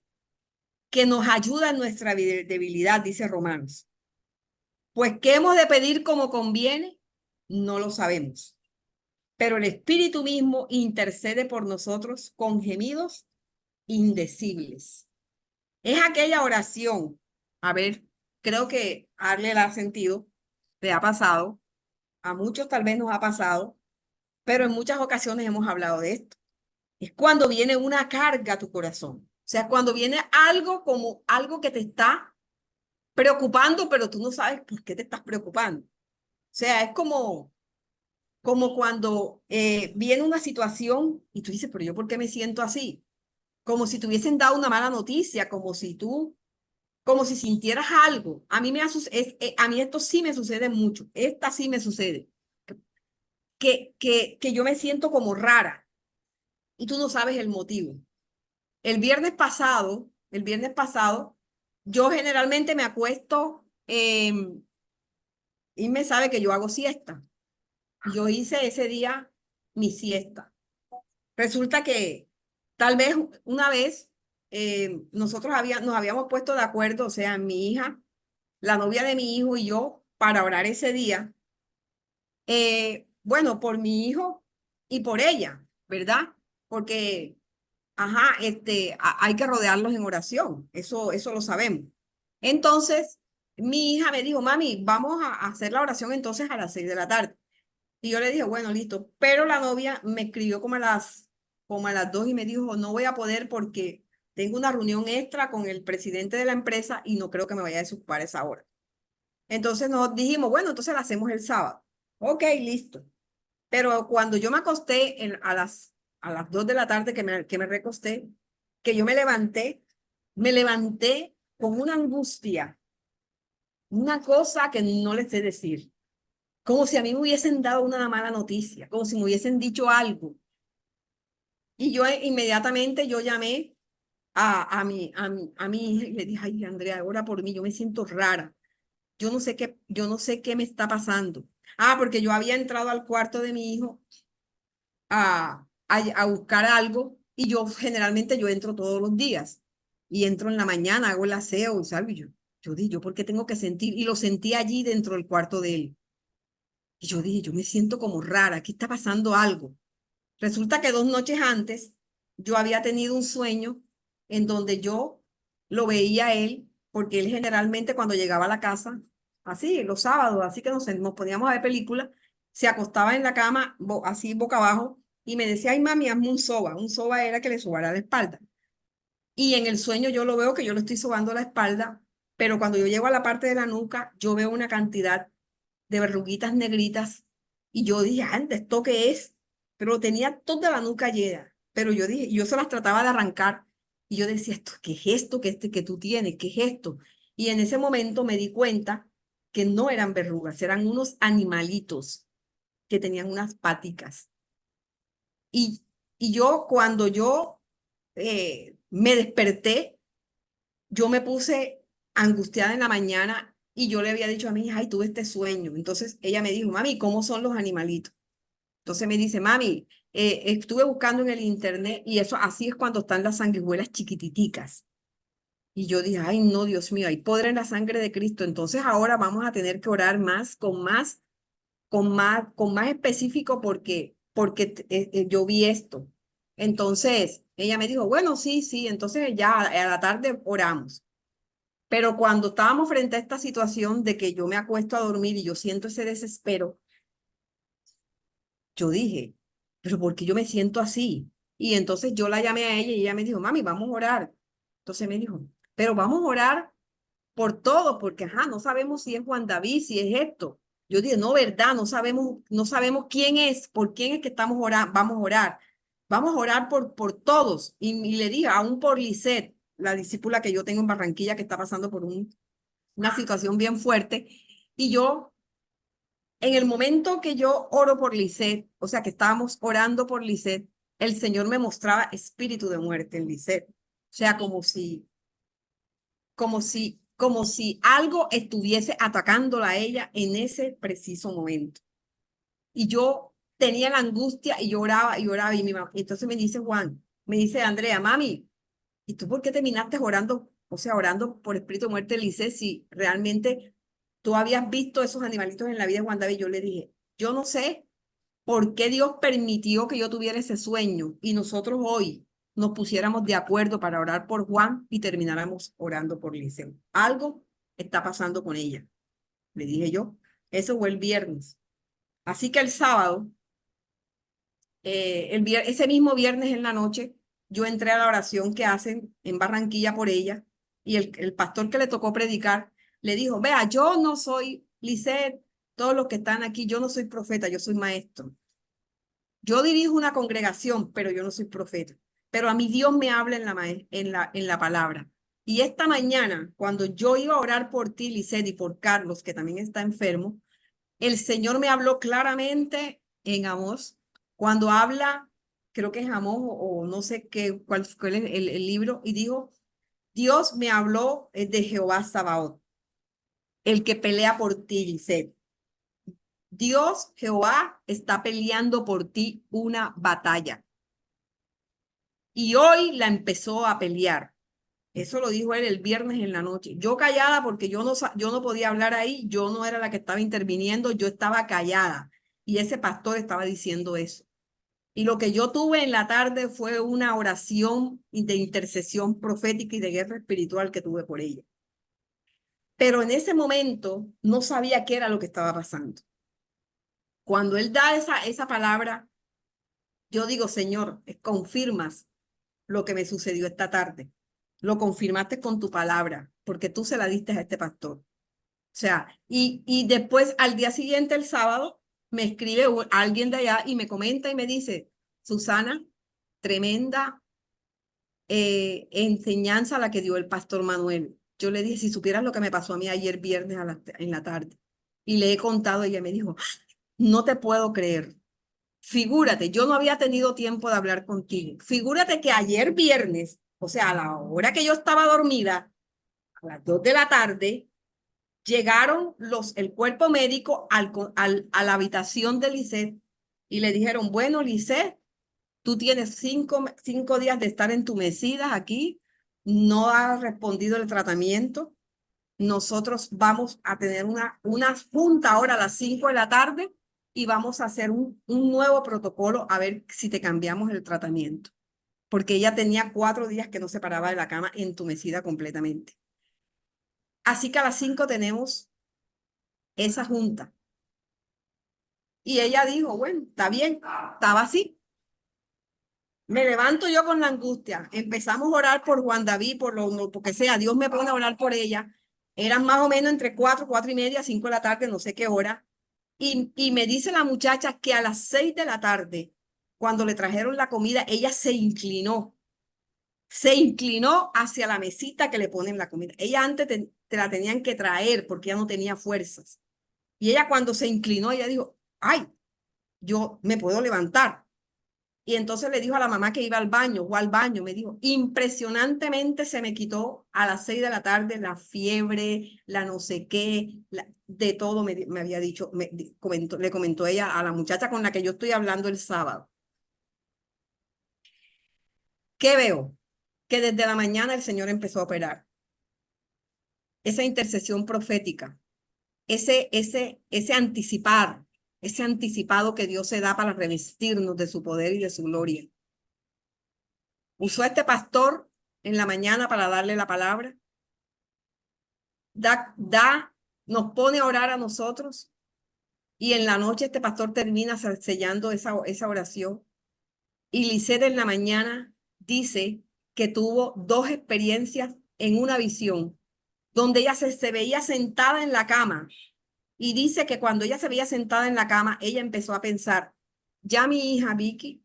S1: que nos ayuda en nuestra debilidad, dice Romanos. Pues, ¿qué hemos de pedir como conviene? No lo sabemos. Pero el Espíritu mismo intercede por nosotros con gemidos indecibles. Es aquella oración. A ver, creo que a Arle le ha sentido, le ha pasado, a muchos tal vez nos ha pasado, pero en muchas ocasiones hemos hablado de esto. Es cuando viene una carga a tu corazón. O sea, cuando viene algo como algo que te está preocupando, pero tú no sabes por qué te estás preocupando. O sea, es como cuando viene una situación y tú dices, pero yo ¿por qué me siento así? Como si te hubiesen dado una mala noticia, como si sintieras algo. A mí esto sí me sucede mucho. Esta sí me sucede. Que yo me siento como rara y tú no sabes el motivo. El viernes pasado, yo generalmente me acuesto y me sabe que yo hago siesta. Yo hice ese día mi siesta. Resulta que tal vez una vez nos habíamos puesto de acuerdo, o sea, mi hija, la novia de mi hijo y yo para orar ese día, bueno, por mi hijo y por ella, ¿verdad? Porque, ajá, hay que rodearlos en oración, eso lo sabemos. Entonces, mi hija me dijo, mami, vamos a hacer la oración entonces a las 6 de la tarde. Y yo le dije, bueno, listo. Pero la novia me escribió como a las 2 y me dijo, no voy a poder porque tengo una reunión extra con el presidente de la empresa y no creo que me vaya a desocupar esa hora. Entonces nos dijimos, bueno, entonces la hacemos el sábado. Ok, listo. Pero cuando yo me acosté a las 2 de la tarde que me recosté, que yo me levanté con una angustia, una cosa que no les sé decir, como si a mí me hubiesen dado una mala noticia, como si me hubiesen dicho algo. Y yo inmediatamente yo llamé a mi hija y le dije, ay, Andrea, ora por mí, yo me siento rara. Yo no sé qué me está pasando. Ah, porque yo había entrado al cuarto de mi hijo a buscar algo y yo generalmente yo entro todos los días y entro en la mañana, hago el aseo, ¿sabes? Yo dije, ¿yo por qué tengo que sentir? Y lo sentí allí dentro del cuarto de él. Y yo dije, yo me siento como rara, aquí está pasando algo. Resulta que 2 noches antes yo había tenido un sueño en donde yo lo veía a él, porque él generalmente cuando llegaba a la casa, así, los sábados, así que nos poníamos a ver películas, se acostaba en la cama, así boca abajo, y me decía, ay mami, hazme un soba. Un soba era que le sobara la espalda. Y en el sueño yo lo veo que yo le estoy sobando la espalda, pero cuando yo llego a la parte de la nuca, yo veo una cantidad de verruguitas negritas y yo dije, antes, ¿esto qué es? Pero tenía toda la nuca llena, pero yo dije, yo se las trataba de arrancar y yo decía, ¿esto qué es esto que tú tienes? ¿Qué es esto? Y en ese momento me di cuenta que no eran verrugas, eran unos animalitos que tenían unas paticas. Y, y yo, cuando yo me desperté, yo me puse angustiada en la mañana y yo le había dicho a mi hija, ay, tuve este sueño. Entonces ella me dijo, mami, ¿cómo son los animalitos? Entonces me dice, mami, estuve buscando en el internet y eso así es cuando están las sanguijuelas chiquititicas. Y yo dije, ay, no, Dios mío, hay poder en la sangre de Cristo. Entonces ahora vamos a tener que orar más, con más específico porque yo vi esto. Entonces ella me dijo, bueno, sí, sí, entonces ya a la tarde oramos. Pero cuando estábamos frente a esta situación de que yo me acuesto a dormir y yo siento ese desespero, yo dije, pero ¿por qué yo me siento así? Y entonces yo la llamé a ella y ella me dijo, mami, vamos a orar. Entonces me dijo, pero vamos a orar por todo, porque ajá, no sabemos si es Juan David, si es esto. Yo dije, no, verdad, no sabemos quién es, por quién es que estamos orando, vamos a orar. Vamos a orar por todos. Y le dije, aún por Lisette, la discípula que yo tengo en Barranquilla que está pasando por una situación bien fuerte. Y yo, en el momento que yo oro por Lisette, o sea, que estábamos orando por Lisette, el Señor me mostraba espíritu de muerte en Lisette. O sea, como si algo estuviese atacándola a ella en ese preciso momento. Y yo tenía la angustia y lloraba y lloraba. Y entonces me dice Juan, me dice Andrea, mami, ¿y tú por qué terminaste orando, o sea, orando por espíritu de muerte, Lice, si realmente tú habías visto esos animalitos en la vida de Juan David? Yo le dije, yo no sé por qué Dios permitió que yo tuviera ese sueño y nosotros hoy nos pusiéramos de acuerdo para orar por Juan y termináramos orando por Lice. Algo está pasando con ella, le dije yo. Eso fue el viernes. Así que el sábado ese mismo viernes en la noche, yo entré a la oración que hacen en Barranquilla por ella y el pastor que le tocó predicar le dijo, vea, yo no soy Lisette, todos los que están aquí, yo no soy profeta, yo soy maestro. Yo dirijo una congregación, pero yo no soy profeta. Pero a mi Dios me habla en la palabra. Y esta mañana, cuando yo iba a orar por ti, Lisette, y por Carlos, que también está enfermo, el Señor me habló claramente en Amós, cuando habla, creo que es Amós o no sé cuál es el libro, y dijo, Dios me habló de Jehová Sabaoth, el que pelea por ti, Lisette. Dios, Jehová, está peleando por ti una batalla. Y hoy la empezó a pelear. Eso lo dijo él el viernes en la noche. Yo callada porque yo no podía hablar ahí, yo no era la que estaba interviniendo, yo estaba callada. Y ese pastor estaba diciendo eso. Y lo que yo tuve en la tarde fue una oración de intercesión profética y de guerra espiritual que tuve por ella. Pero en ese momento no sabía qué era lo que estaba pasando. Cuando él da esa palabra, yo digo, Señor, confirmas lo que me sucedió esta tarde. Lo confirmaste con tu palabra, porque tú se la diste a este pastor. O sea, y después al día siguiente, el sábado, me escribe alguien de allá y me comenta y me dice, Susana, tremenda enseñanza la que dio el pastor Manuel. Yo le dije, si supieras lo que me pasó a mí ayer viernes en la tarde. Y le he contado, ella me dijo, no te puedo creer. Figúrate, yo no había tenido tiempo de hablar contigo. Figúrate que ayer viernes, o sea, a la hora que yo estaba dormida, a las 2 de la tarde, llegaron el cuerpo médico a la habitación de Lisette y le dijeron, bueno, Lisette, tú tienes 5 días de estar entumecida aquí, no has respondido el tratamiento. Nosotros vamos a tener una junta ahora a las 5 de la tarde y vamos a hacer un nuevo protocolo a ver si te cambiamos el tratamiento. Porque ella tenía 4 días que no se paraba de la cama entumecida completamente. Así que a las 5 tenemos esa junta. Y ella dijo, bueno, está bien, estaba así. Me levanto yo con la angustia. Empezamos a orar por Juan David, porque sea, Dios me pone a orar por ella. Eran más o menos entre 4, 4:30, 5 de la tarde, no sé qué hora. Y me dice la muchacha que a las 6 de la tarde, cuando le trajeron la comida, ella se inclinó hacia la mesita que le ponen la comida. Ella antes te la tenían que traer porque ella no tenía fuerzas. Y ella cuando se inclinó, ella dijo, ay, yo me puedo levantar. Y entonces le dijo a la mamá que iba al baño, o al baño, me dijo, impresionantemente se me quitó a las 6 de la tarde la fiebre, la no sé qué, de todo me había dicho, le comentó ella a la muchacha con la que yo estoy hablando el sábado. ¿Qué veo? Que desde la mañana el Señor empezó a operar. Esa intercesión profética, ese anticipado que Dios se da para revestirnos de su poder y de su gloria. Usó a este pastor en la mañana para darle la palabra. Nos pone a orar a nosotros y en la noche este pastor termina sellando esa oración. Y Lisette en la mañana dice que tuvo 2 experiencias en una visión, donde ella se veía sentada en la cama y dice que cuando ella se veía sentada en la cama, ella empezó a pensar, ya mi hija Vicky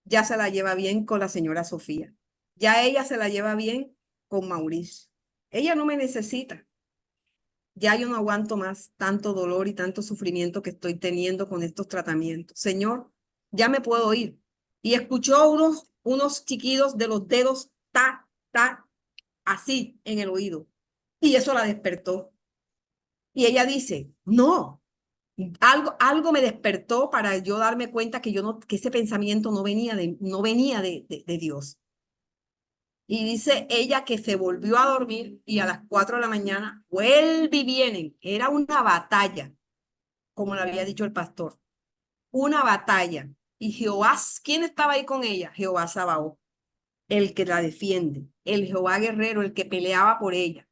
S1: ya se la lleva bien con la señora Sofía, ya ella se la lleva bien con Mauricio. Ella no me necesita. Ya yo no aguanto más tanto dolor y tanto sufrimiento que estoy teniendo con estos tratamientos. Señor, ya me puedo ir. Y escuchó unos chiquidos de los dedos, ta, ta, así en el oído. Y eso la despertó. Y ella dice, no, algo me despertó para yo darme cuenta que ese pensamiento no venía de Dios. Y dice ella que se volvió a dormir y a las 4 de la mañana vuelve y vienen. Era una batalla, como le había dicho el pastor. Una batalla. Y Jehová, ¿quién estaba ahí con ella? Jehová Sabaoth, el que la defiende, el Jehová guerrero, el que peleaba por ella.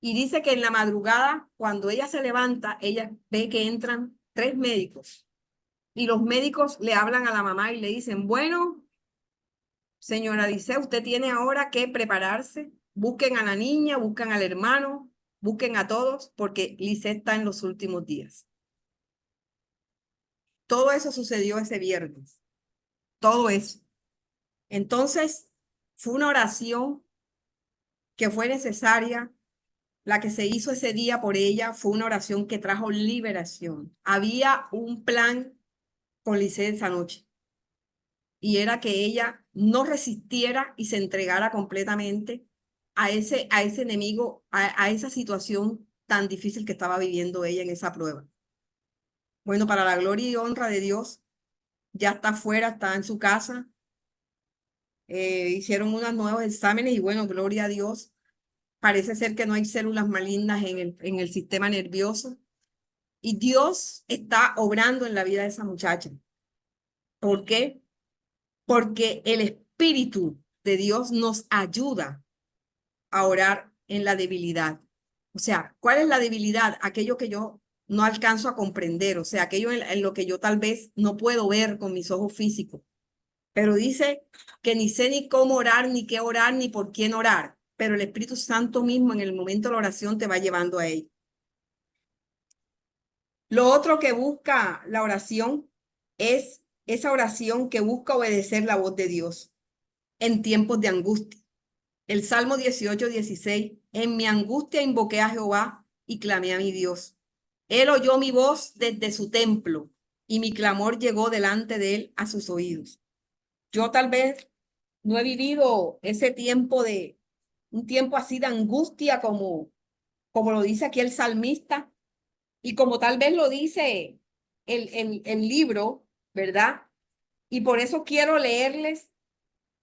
S1: Y dice que en la madrugada, cuando ella se levanta, ella ve que entran 3 médicos. Y los médicos le hablan a la mamá y le dicen, bueno, señora, dice, usted tiene ahora que prepararse. Busquen a la niña, busquen al hermano, busquen a todos, porque Lisette está en los últimos días. Todo eso sucedió ese viernes. Todo eso. Entonces, fue una oración que fue necesaria. La que se hizo ese día por ella fue una oración que trajo liberación. Había un plan con Lisette esa noche. Y era que ella no resistiera y se entregara completamente a ese enemigo, a esa situación tan difícil que estaba viviendo ella en esa prueba. Bueno, para la gloria y honra de Dios, ya está afuera, está en su casa. hicieron unos nuevos exámenes y bueno, gloria a Dios. Parece ser que no hay células malignas en el sistema nervioso. Y Dios está obrando en la vida de esa muchacha. ¿Por qué? Porque el Espíritu de Dios nos ayuda a orar en la debilidad. O sea, ¿cuál es la debilidad? Aquello que yo no alcanzo a comprender, o sea, aquello en lo que yo tal vez no puedo ver con mis ojos físicos. Pero dice que ni sé ni cómo orar, ni qué orar, ni por quién orar. Pero el Espíritu Santo mismo en el momento de la oración te va llevando a ello. Lo otro que busca la oración es esa oración que busca obedecer la voz de Dios en tiempos de angustia. El Salmo 18:16, en mi angustia invoqué a Jehová y clamé a mi Dios. Él oyó mi voz desde su templo y mi clamor llegó delante de él a sus oídos. Yo tal vez no he vivido ese tiempo un tiempo así de angustia como lo dice aquí el salmista y como tal vez lo dice el libro, ¿verdad? Y por eso quiero leerles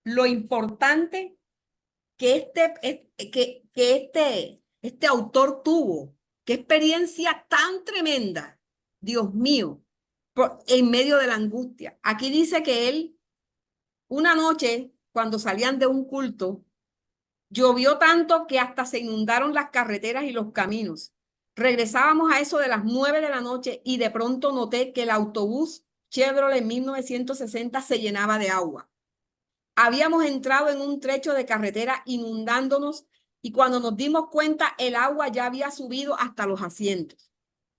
S1: lo importante que este autor tuvo. Qué experiencia tan tremenda, Dios mío, en medio de la angustia. Aquí dice que él, una noche, cuando salían de un culto, llovió tanto que hasta se inundaron las carreteras y los caminos. Regresábamos a eso de las 9 de la noche y de pronto noté que el autobús Chevrolet 1960 se llenaba de agua. Habíamos entrado en un trecho de carretera inundándonos y cuando nos dimos cuenta el agua ya había subido hasta los asientos.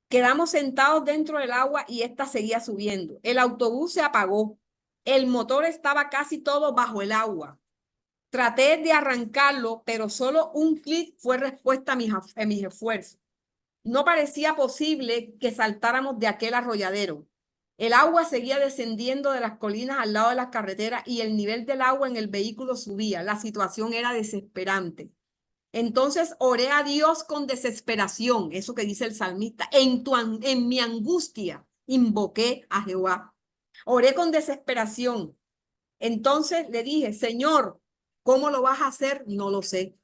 S1: Quedamos sentados dentro del agua y esta seguía subiendo. El autobús se apagó. El motor estaba casi todo bajo el agua. Traté de arrancarlo, pero solo un clic fue respuesta a mis esfuerzos. No parecía posible que saltáramos de aquel arrolladero. El agua seguía descendiendo de las colinas al lado de las carreteras y el nivel del agua en el vehículo subía. La situación era desesperante. Entonces oré a Dios con desesperación, eso que dice el salmista, en mi angustia invoqué a Jehová. Oré con desesperación. Entonces le dije, Señor, ¿cómo lo vas a hacer? No lo sé,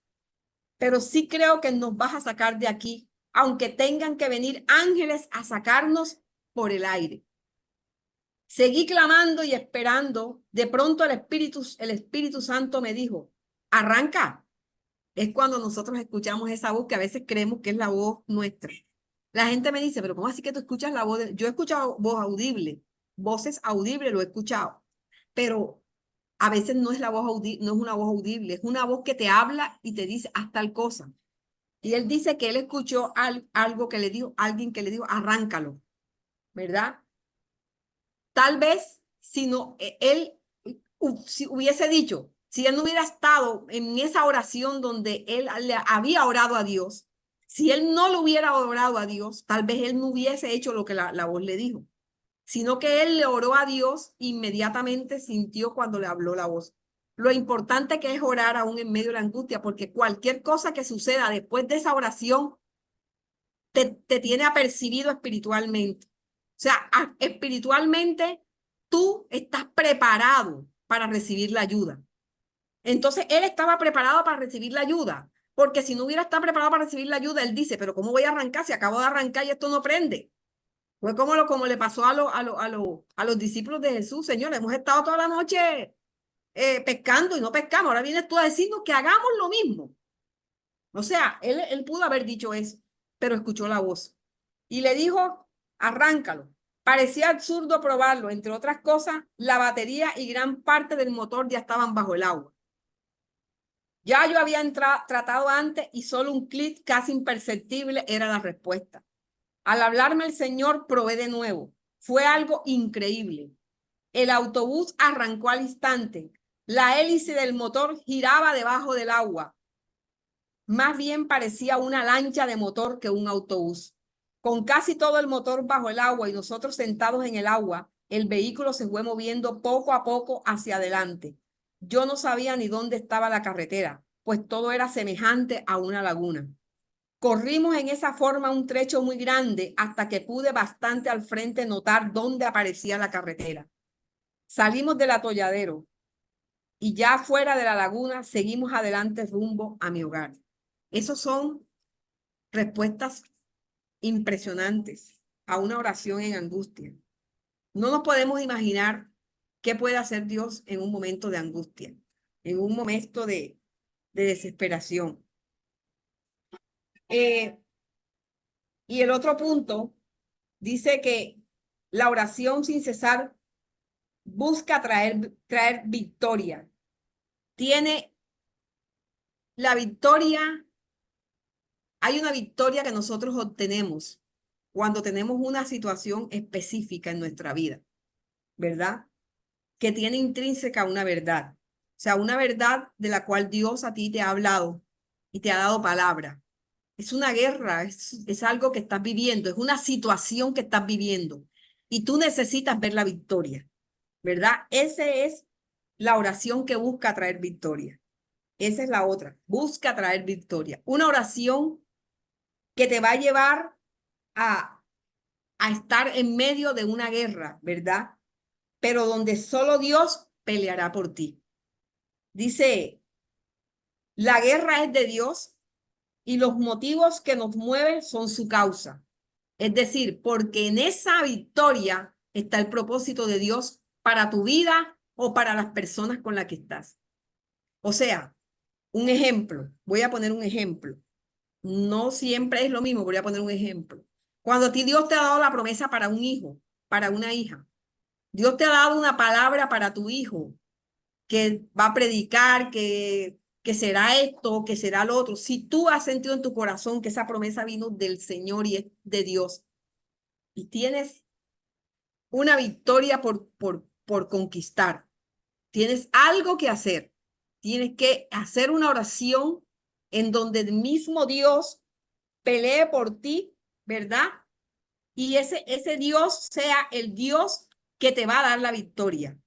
S1: pero sí creo que nos vas a sacar de aquí, aunque tengan que venir ángeles a sacarnos por el aire. Seguí clamando y esperando. De pronto el Espíritu Santo me dijo, arranca. Es cuando nosotros escuchamos esa voz que a veces creemos que es la voz nuestra. La gente me dice, pero ¿cómo así que tú escuchas la voz? Yo he escuchado voz audible, voces audibles, lo he escuchado, pero a veces no es no es una voz audible, es una voz que te habla y te dice, haz tal cosa. Y él dice que él escuchó algo que le dijo, alguien que le dijo, arráncalo, ¿verdad? Tal vez si no, él si hubiese dicho, si él no hubiera estado en esa oración donde él le había orado a Dios, si él no le hubiera orado a Dios, tal vez él no hubiese hecho lo que la voz le dijo, sino que él le oró a Dios, inmediatamente sintió cuando le habló la voz. Lo importante que es orar aún en medio de la angustia, porque cualquier cosa que suceda después de esa oración te tiene apercibido espiritualmente. O sea, espiritualmente tú estás preparado para recibir la ayuda. Entonces, él estaba preparado para recibir la ayuda, porque si no hubiera estado preparado para recibir la ayuda, él dice, pero ¿cómo voy a arrancar si acabo de arrancar y esto no prende? Fue como le pasó a los discípulos de Jesús, Señor, hemos estado toda la noche pescando y no pescamos, ahora vienes tú a decirnos que hagamos lo mismo. O sea, él pudo haber dicho eso, pero escuchó la voz y le dijo, arráncalo. Parecía absurdo probarlo, entre otras cosas, la batería y gran parte del motor ya estaban bajo el agua. Ya yo había tratado antes y solo un clic casi imperceptible era la respuesta. Al hablarme el Señor, probé de nuevo. Fue algo increíble. El autobús arrancó al instante. La hélice del motor giraba debajo del agua. Más bien parecía una lancha de motor que un autobús. Con casi todo el motor bajo el agua y nosotros sentados en el agua, el vehículo se fue moviendo poco a poco hacia adelante. Yo no sabía ni dónde estaba la carretera, pues todo era semejante a una laguna. Corrimos en esa forma un trecho muy grande hasta que pude bastante al frente notar dónde aparecía la carretera. Salimos del atolladero. y ya fuera de la laguna seguimos adelante rumbo a mi hogar. Esas son respuestas impresionantes a una oración en angustia. No nos podemos imaginar qué puede hacer Dios en un momento de angustia, en un momento de desesperación. Y el otro punto dice que la oración sin cesar busca traer victoria. Tiene la victoria, hay una victoria que nosotros obtenemos cuando tenemos una situación específica en nuestra vida, ¿verdad? Que tiene intrínseca una verdad. O sea, una verdad de la cual Dios a ti te ha hablado y te ha dado palabra. Es una guerra, es algo que estás viviendo, es una situación que estás viviendo y tú necesitas ver la victoria, ¿verdad? Esa es la oración que busca traer victoria. Esa es la otra, busca traer victoria. Una oración que te va a llevar a, a estar en medio de una guerra, ¿verdad? Pero donde solo Dios peleará por ti. Dice, la guerra es de Dios y los motivos que nos mueven son su causa. Es decir, porque en esa victoria está el propósito de Dios para tu vida o para las personas con las que estás. O sea, un ejemplo, voy a poner un ejemplo. No siempre es lo mismo, voy a poner un ejemplo. Cuando a ti Dios te ha dado la promesa para un hijo, para una hija, Dios te ha dado una palabra para tu hijo que va a predicar, que será esto, que será lo otro. Si tú has sentido en tu corazón que esa promesa vino del Señor y es de Dios y tienes una victoria por conquistar, tienes algo que hacer, tienes que hacer una oración en donde el mismo Dios pelee por ti, ¿verdad? Y ese Dios sea el Dios que te va a dar la victoria.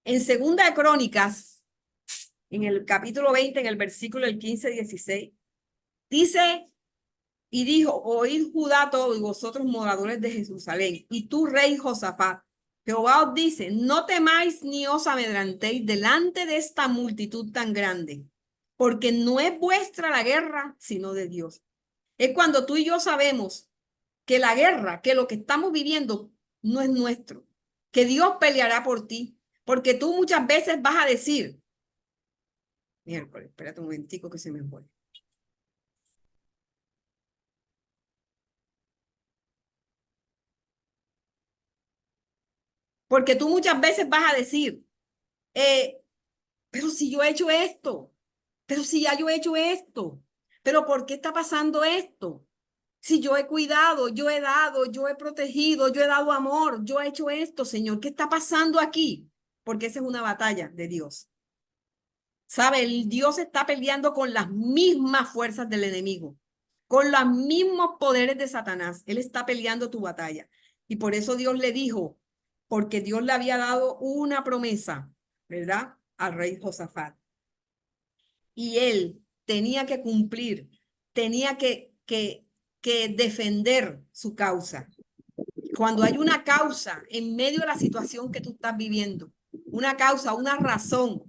S1: En Segunda de Crónicas, en el capítulo 20, en el versículo del 15-16, dice, y dijo, oíd Judá todo y vosotros moradores de Jerusalén, y tú rey Josafat, Jehová os dice, no temáis ni os amedrantéis delante de esta multitud tan grande, porque no es vuestra la guerra, sino de Dios. Es cuando tú y yo sabemos que la guerra, que lo que estamos viviendo no es nuestro, que Dios peleará por ti, porque tú muchas veces vas a decir, miércoles, espérate un momentico que se me fue. Porque tú muchas veces vas a decir, pero si yo he hecho esto, pero si ya yo he hecho esto, pero ¿por qué está pasando esto? Si yo he cuidado, yo he dado, yo he protegido, yo he dado amor, yo he hecho esto, Señor, ¿qué está pasando aquí? Porque esa es una batalla de Dios. ¿Sabe? El Dios está peleando con las mismas fuerzas del enemigo, con los mismos poderes de Satanás. Él está peleando tu batalla. Y por eso Dios le dijo, porque Dios le había dado una promesa, ¿verdad? Al rey Josafat. Y él tenía que cumplir, tenía que defender su causa. Cuando hay una causa en medio de la situación que tú estás viviendo, una causa, una razón,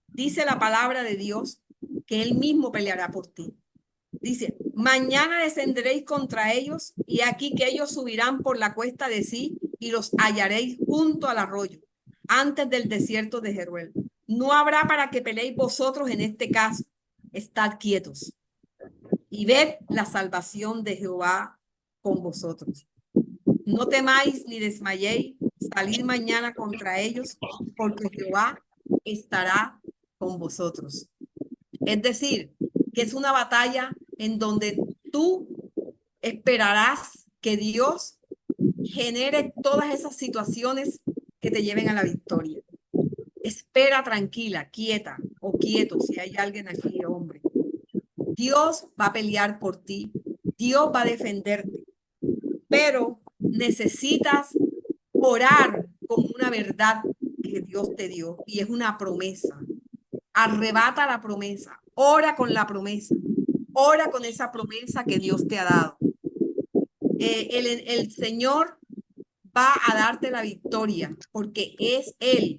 S1: dice la palabra de Dios que él mismo peleará por ti. Dice, mañana descenderéis contra ellos y aquí que ellos subirán por la cuesta de sí y los hallaréis junto al arroyo, antes del desierto de Jeruel. No habrá para que peleéis vosotros en este caso. Estad quietos y ved la salvación de Jehová con vosotros. No temáis ni desmayéis, salid mañana contra ellos, porque Jehová estará con vosotros. Es decir, que es una batalla en donde tú esperarás que Dios genere todas esas situaciones que te lleven a la victoria. Espera tranquila, quieta o quieto, si hay alguien aquí, hombre. Dios va a pelear por ti, Dios va a defenderte, pero necesitas orar con una verdad que Dios te dio y es una promesa. Arrebata la promesa, ora con la promesa, ora con esa promesa que Dios te ha dado. El Señor va a darte la victoria porque es Él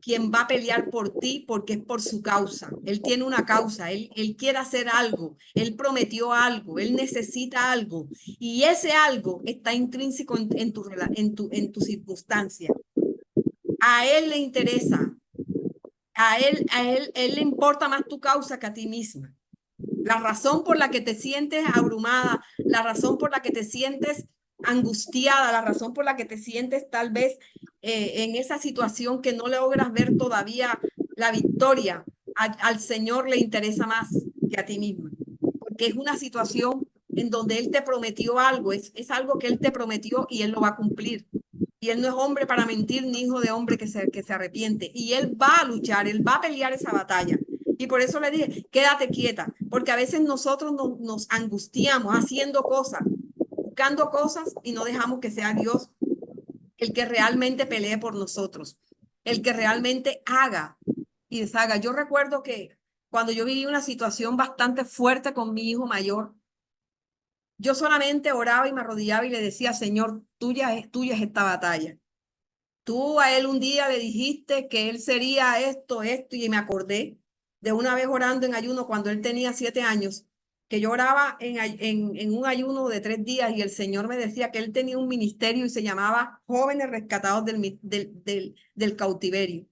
S1: quien va a pelear por ti porque es por su causa. Él tiene una causa, él quiere hacer algo, él prometió algo, él necesita algo y ese algo está intrínseco en tu circunstancia. A él le interesa, él le importa más tu causa que a ti misma. La razón por la que te sientes abrumada, la razón por la que te sientes angustiada, la razón por la que te sientes tal vez en esa situación que no logras ver todavía la victoria, al Señor le interesa más que a ti misma, porque es una situación en donde Él te prometió algo, es algo que Él te prometió y Él lo va a cumplir. Y Él no es hombre para mentir, ni hijo de hombre que se arrepiente. Y Él va a luchar, Él va a pelear esa batalla. Y por eso le dije, quédate quieta, porque a veces nosotros nos angustiamos haciendo cosas, buscando cosas y no dejamos que sea Dios el que realmente pelee por nosotros, el que realmente haga y deshaga. Yo recuerdo que cuando yo viví una situación bastante fuerte con mi hijo mayor, yo solamente oraba y me arrodillaba y le decía, Señor, tuya es esta batalla. Tú a él un día le dijiste que él sería esto, y me acordé de una vez orando en ayuno cuando él tenía 7 años, que yo oraba en un ayuno de 3 días y el Señor me decía que él tenía un ministerio y se llamaba Jóvenes Rescatados del Cautiverio.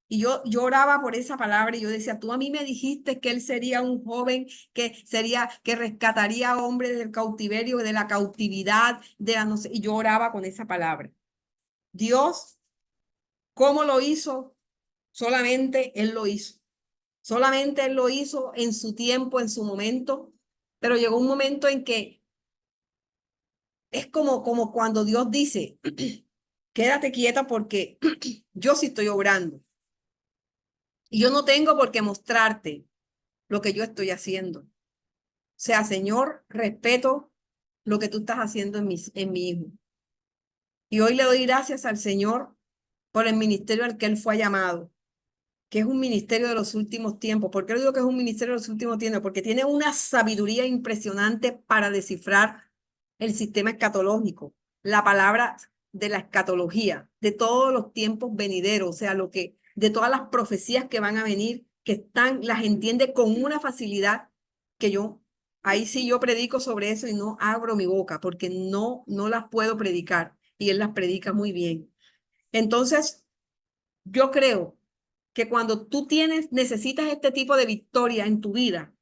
S1: Y yo oraba por esa palabra y yo decía, tú a mí me dijiste que él sería un joven que rescataría a hombres del cautiverio, de la cautividad, no sé, y yo oraba con esa palabra. Dios, ¿cómo lo hizo? Solamente Él lo hizo. Solamente Él lo hizo en su tiempo, en su momento, pero llegó un momento en que es como cuando Dios dice, quédate quieta porque yo sí estoy obrando. Y yo no tengo por qué mostrarte lo que yo estoy haciendo. O sea, Señor, respeto lo que tú estás haciendo en mi hijo. Y hoy le doy gracias al Señor por el ministerio al que él fue llamado, que es un ministerio de los últimos tiempos. ¿Por qué le digo que es un ministerio de los últimos tiempos? Porque tiene una sabiduría impresionante para descifrar el sistema escatológico, la palabra de la escatología, de todos los tiempos venideros, o sea, de todas las profecías que van a venir, las entiende con una facilidad que ahí sí yo predico sobre eso y no abro mi boca, porque no las puedo predicar, y él las predica muy bien. Entonces, yo creo que cuando tú necesitas este tipo de victoria en tu vida,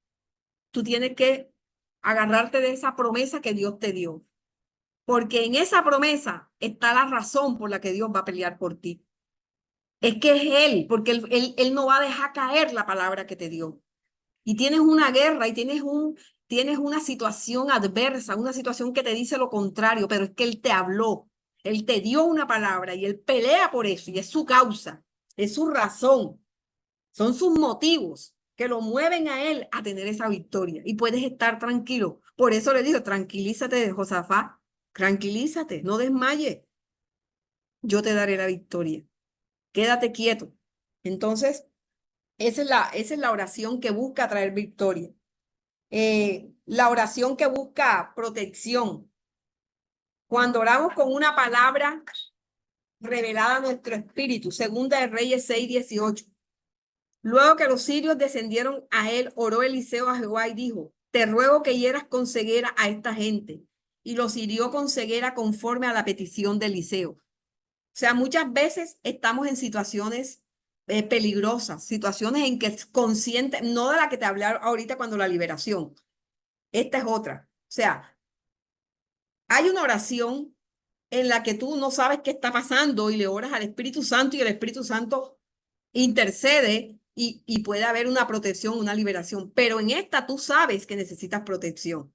S1: tú tienes que agarrarte de esa promesa que Dios te dio. Porque en esa promesa está la razón por la que Dios va a pelear por ti. Es que es Él, porque él no va a dejar caer la palabra que te dio. Y tienes una guerra y tienes una situación adversa, una situación que te dice lo contrario, pero es que Él te habló, Él te dio una palabra y Él pelea por eso y es su causa, es su razón. Son sus motivos que lo mueven a él a tener esa victoria. Y puedes estar tranquilo. Por eso le digo, tranquilízate, Josafat. Tranquilízate, no desmayes. Yo te daré la victoria. Quédate quieto. Entonces, esa es la oración que busca traer victoria. La oración que busca protección. Cuando oramos con una palabra revelada a nuestro espíritu, Segunda de Reyes 6:18. Luego que los sirios descendieron a él, oró Eliseo a Jehová y dijo, te ruego que hieras con ceguera a esta gente. Y los hirió con ceguera conforme a la petición de Eliseo. O sea, muchas veces estamos en situaciones peligrosas, situaciones en que es consciente, no de la que te hablé ahorita cuando la liberación. Esta es otra. O sea, hay una oración en la que tú no sabes qué está pasando y le oras al Espíritu Santo y el Espíritu Santo intercede y puede haber una protección, una liberación. Pero en esta tú sabes que necesitas protección. O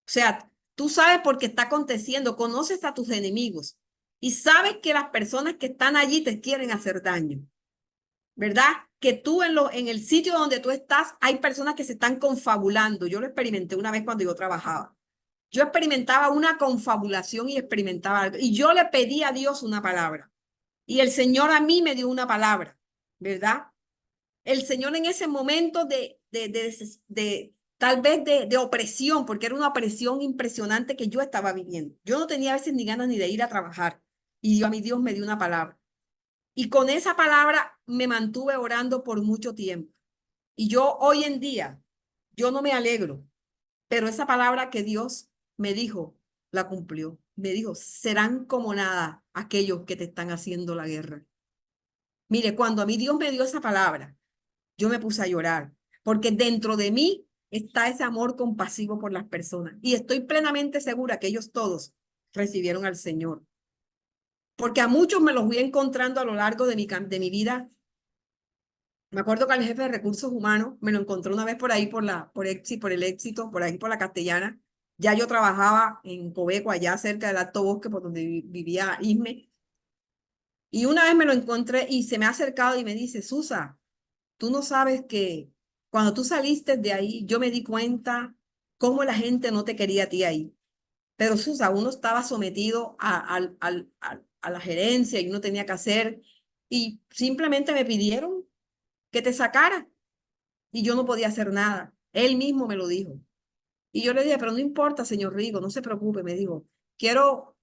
S1: sea, tú sabes por qué está aconteciendo, conoces a tus enemigos y sabes que las personas que están allí te quieren hacer daño, ¿verdad? Que tú en el sitio donde tú estás hay personas que se están confabulando. Yo lo experimenté una vez cuando yo trabajaba. Yo experimentaba una confabulación y experimentaba algo. Y yo le pedí a Dios una palabra. Y el Señor a mí me dio una palabra, ¿verdad? El Señor en ese momento tal vez de opresión, porque era una opresión impresionante que yo estaba viviendo. Yo no tenía a veces ni ganas ni de ir a trabajar. Y a mi Dios me dio una palabra. Y con esa palabra me mantuve orando por mucho tiempo. Y yo hoy en día, yo no me alegro, pero esa palabra que Dios me dijo, la cumplió. Me dijo, serán como nada aquellos que te están haciendo la guerra. Mire, cuando a mí Dios me dio esa palabra, yo me puse a llorar, porque dentro de mí está ese amor compasivo por las personas. Y estoy plenamente segura que ellos todos recibieron al Señor. Porque a muchos me los voy encontrando a lo largo de mi vida. Me acuerdo que al jefe de recursos humanos me lo encontré una vez por ahí, por el éxito, por ahí por la Castellana. Ya yo trabajaba en Coveco, allá cerca del Alto Bosque, por donde vivía Isme. Y una vez me lo encontré y se me ha acercado y me dice, Susa, tú no sabes que cuando tú saliste de ahí, yo me di cuenta cómo la gente no te quería a ti ahí. Pero Susa, uno estaba sometido a la gerencia y uno tenía que hacer, y simplemente me pidieron que te sacara y yo no podía hacer nada. Él mismo me lo dijo. Y yo le dije, pero no importa, señor Rigo, no se preocupe. Me dijo, quiero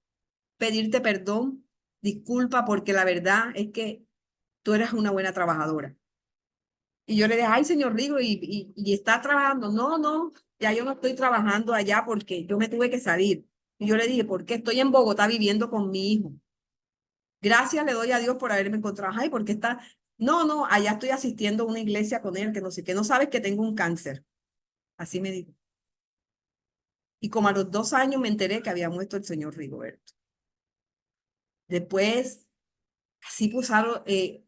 S1: pedirte perdón, disculpa, porque la verdad es que tú eres una buena trabajadora. Y yo le dije, ay, señor Rigo, y está trabajando. No, no, ya yo no estoy trabajando allá porque yo me tuve que salir. Y yo le dije, ¿por qué? Estoy en Bogotá viviendo con mi hijo. Gracias le doy a Dios por haberme encontrado. Ay, ¿por qué está? No, no, allá estoy asistiendo a una iglesia con él, que no sé qué, no sabes que tengo un cáncer. Así me dijo. Y como a los 2 años me enteré que había muerto el señor Rigoberto. Después, así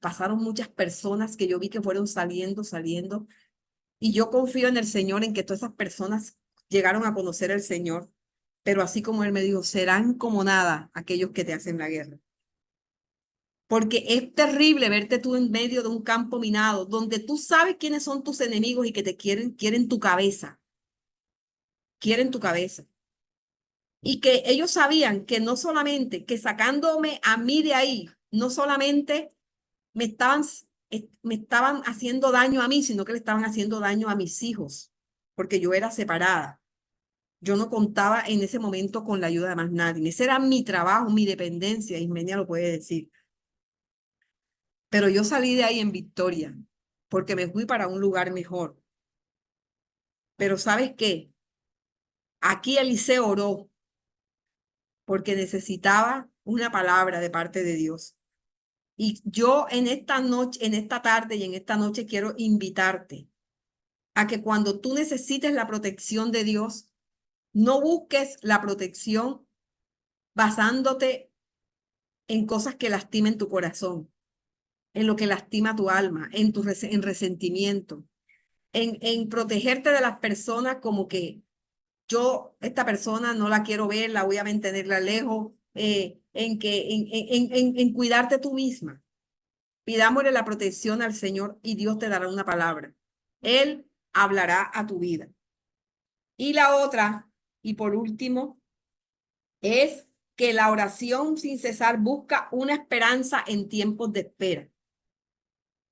S1: pasaron muchas personas que yo vi que fueron saliendo. Y yo confío en el Señor, en que todas esas personas llegaron a conocer al Señor. Pero así como Él me dijo, serán como nada aquellos que te hacen la guerra. Porque es terrible verte tú en medio de un campo minado, donde tú sabes quiénes son tus enemigos y que te quieren tu cabeza. Quieren tu cabeza. Y que ellos sabían que no solamente, que sacándome a mí de ahí, no solamente me estaban haciendo daño a mí, sino que le estaban haciendo daño a mis hijos, porque yo era separada. Yo no contaba en ese momento con la ayuda de más nadie. Ese era mi trabajo, mi dependencia, Ismenia lo puede decir. Pero yo salí de ahí en victoria, porque me fui para un lugar mejor. Pero ¿sabes qué? Aquí Eliseo oró porque necesitaba una palabra de parte de Dios. Y yo en esta noche, en esta tarde y en esta noche quiero invitarte a que cuando tú necesites la protección de Dios, no busques la protección basándote en cosas que lastimen tu corazón, en lo que lastima tu alma, en resentimiento, en protegerte de las personas como que esta persona no la quiero ver, la voy a mantenerla lejos, en cuidarte tú misma. Pidámosle la protección al Señor y Dios te dará una palabra. Él hablará a tu vida. Y la otra, y por último, es que la oración sin cesar busca una esperanza en tiempos de espera.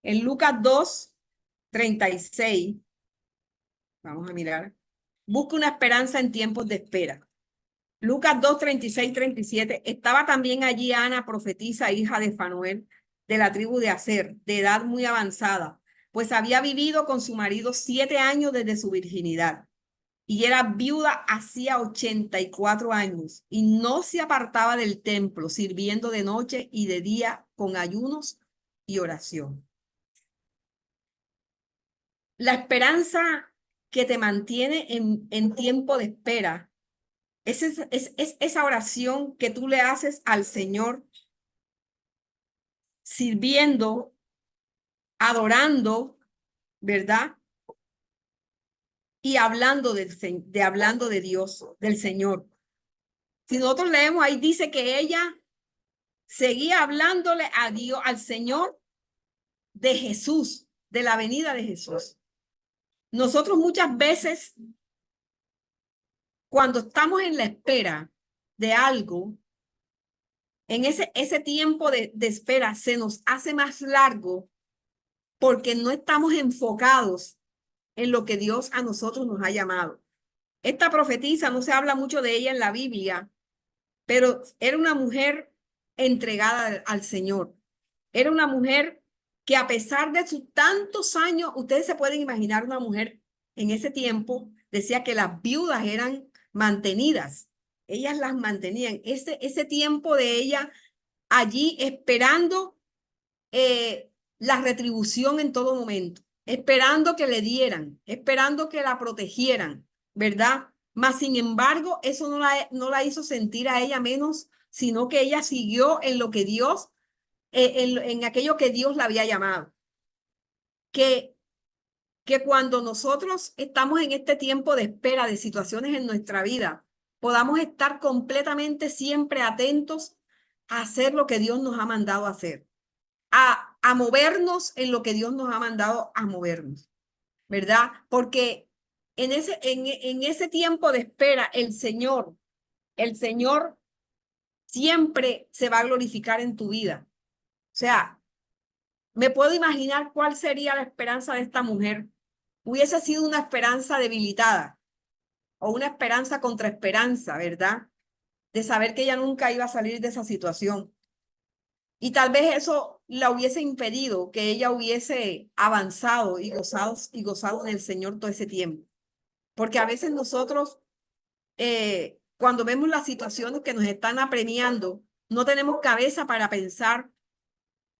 S1: En Lucas 2:36, vamos a mirar, busca una esperanza en tiempos de espera. Lucas 2:36-37, estaba también allí Ana, profetisa, hija de Fanuel, de la tribu de Aser, de edad muy avanzada, pues había vivido con su marido 7 años desde su virginidad, y era viuda hacía 84 años, y no se apartaba del templo, sirviendo de noche y de día con ayunos y oración. La esperanza que te mantiene en tiempo de espera es esa oración que tú le haces al Señor, sirviendo, adorando, ¿verdad? Y hablando de Dios, del Señor. Si nosotros leemos ahí, dice que ella seguía hablándole a Dios, al Señor, de Jesús, de la venida de Jesús. Nosotros muchas veces, cuando estamos en la espera de algo, en ese tiempo de espera se nos hace más largo porque no estamos enfocados en lo que Dios a nosotros nos ha llamado. Esta profetisa, no se habla mucho de ella en la Biblia, pero era una mujer entregada al Señor. Era una mujer que a pesar de sus tantos años, ustedes se pueden imaginar una mujer en ese tiempo, decía que las viudas eran mantenidas, ellas las mantenían, ese tiempo de ella allí esperando la retribución en todo momento, esperando que le dieran, esperando que la protegieran, ¿verdad? Mas, sin embargo, eso no la hizo sentir a ella menos, sino que ella siguió en lo que Dios, en aquello que Dios la había llamado. Que, que cuando nosotros estamos en este tiempo de espera de situaciones en nuestra vida, podamos estar completamente siempre atentos a hacer lo que Dios nos ha mandado a hacer, a movernos en lo que Dios nos ha mandado a movernos, ¿verdad? Porque en ese tiempo de espera, el Señor siempre se va a glorificar en tu vida. O sea, me puedo imaginar cuál sería la esperanza de esta mujer. Hubiese sido una esperanza debilitada o una esperanza contra esperanza, ¿verdad? De saber que ella nunca iba a salir de esa situación. Y tal vez eso la hubiese impedido que ella hubiese avanzado y gozado en el Señor todo ese tiempo. Porque a veces nosotros, cuando vemos las situaciones que nos están apremiando, no tenemos cabeza para pensar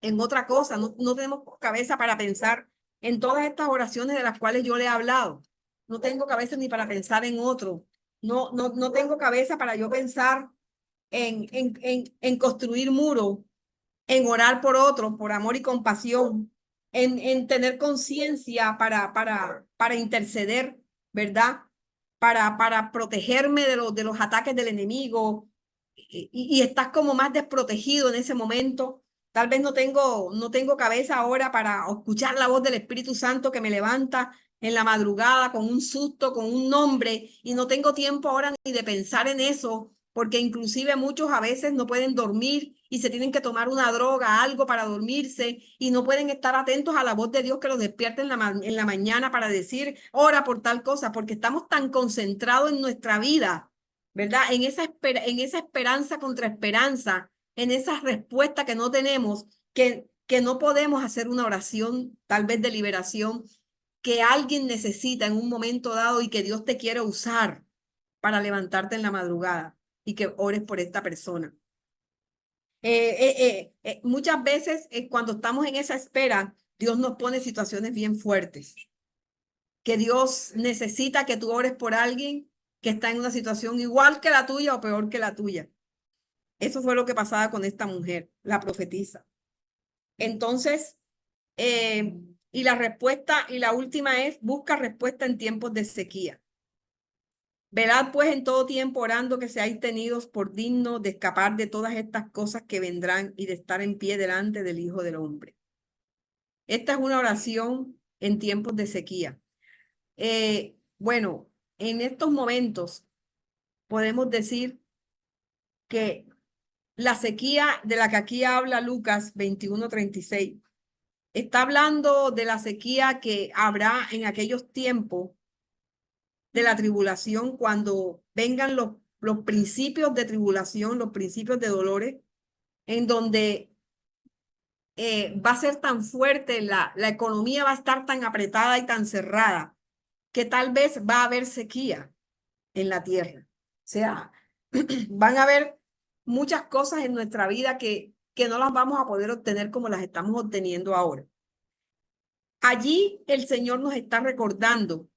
S1: en otra cosa, no tenemos cabeza para pensar en todas estas oraciones de las cuales yo le he hablado. No tengo cabeza ni para pensar en otro. No tengo cabeza para yo pensar en construir muros, en orar por otros, por amor y compasión, en tener conciencia para interceder, ¿verdad? Para protegerme de los ataques del enemigo y estás como más desprotegido en ese momento. Tal vez no tengo cabeza ahora para escuchar la voz del Espíritu Santo que me levanta en la madrugada con un susto, con un nombre, y no tengo tiempo ahora ni de pensar en eso, porque inclusive muchos a veces no pueden dormir y se tienen que tomar una droga, algo para dormirse, y no pueden estar atentos a la voz de Dios que los despierte en la mañana para decir, ora por tal cosa, porque estamos tan concentrados en nuestra vida, ¿verdad? En esa esperanza contra esperanza, en esa respuesta que no tenemos, que no podemos hacer una oración tal vez de liberación que alguien necesita en un momento dado y que Dios te quiere usar para levantarte en la madrugada y que ores por esta persona. Muchas veces cuando estamos en esa espera, Dios nos pone situaciones bien fuertes, que Dios necesita que tú ores por alguien que está en una situación igual que la tuya o peor que la tuya. Eso fue lo que pasaba con esta mujer, la profetisa. Entonces, y la respuesta, y la última es, busca respuesta en tiempos de sequía. Velad pues en todo tiempo orando que seáis tenidos por dignos de escapar de todas estas cosas que vendrán y de estar en pie delante del Hijo del Hombre. Esta es una oración en tiempos de sequía. Bueno, en estos momentos podemos decir que la sequía de la que aquí habla Lucas 21:36 está hablando de la sequía que habrá en aquellos tiempos de la tribulación, cuando vengan los principios de tribulación, los principios de dolores, en donde va a ser tan fuerte, la economía va a estar tan apretada y tan cerrada, que tal vez va a haber sequía en la tierra. O sea, van a haber muchas cosas en nuestra vida que no las vamos a poder obtener como las estamos obteniendo ahora. Allí el Señor nos está recordando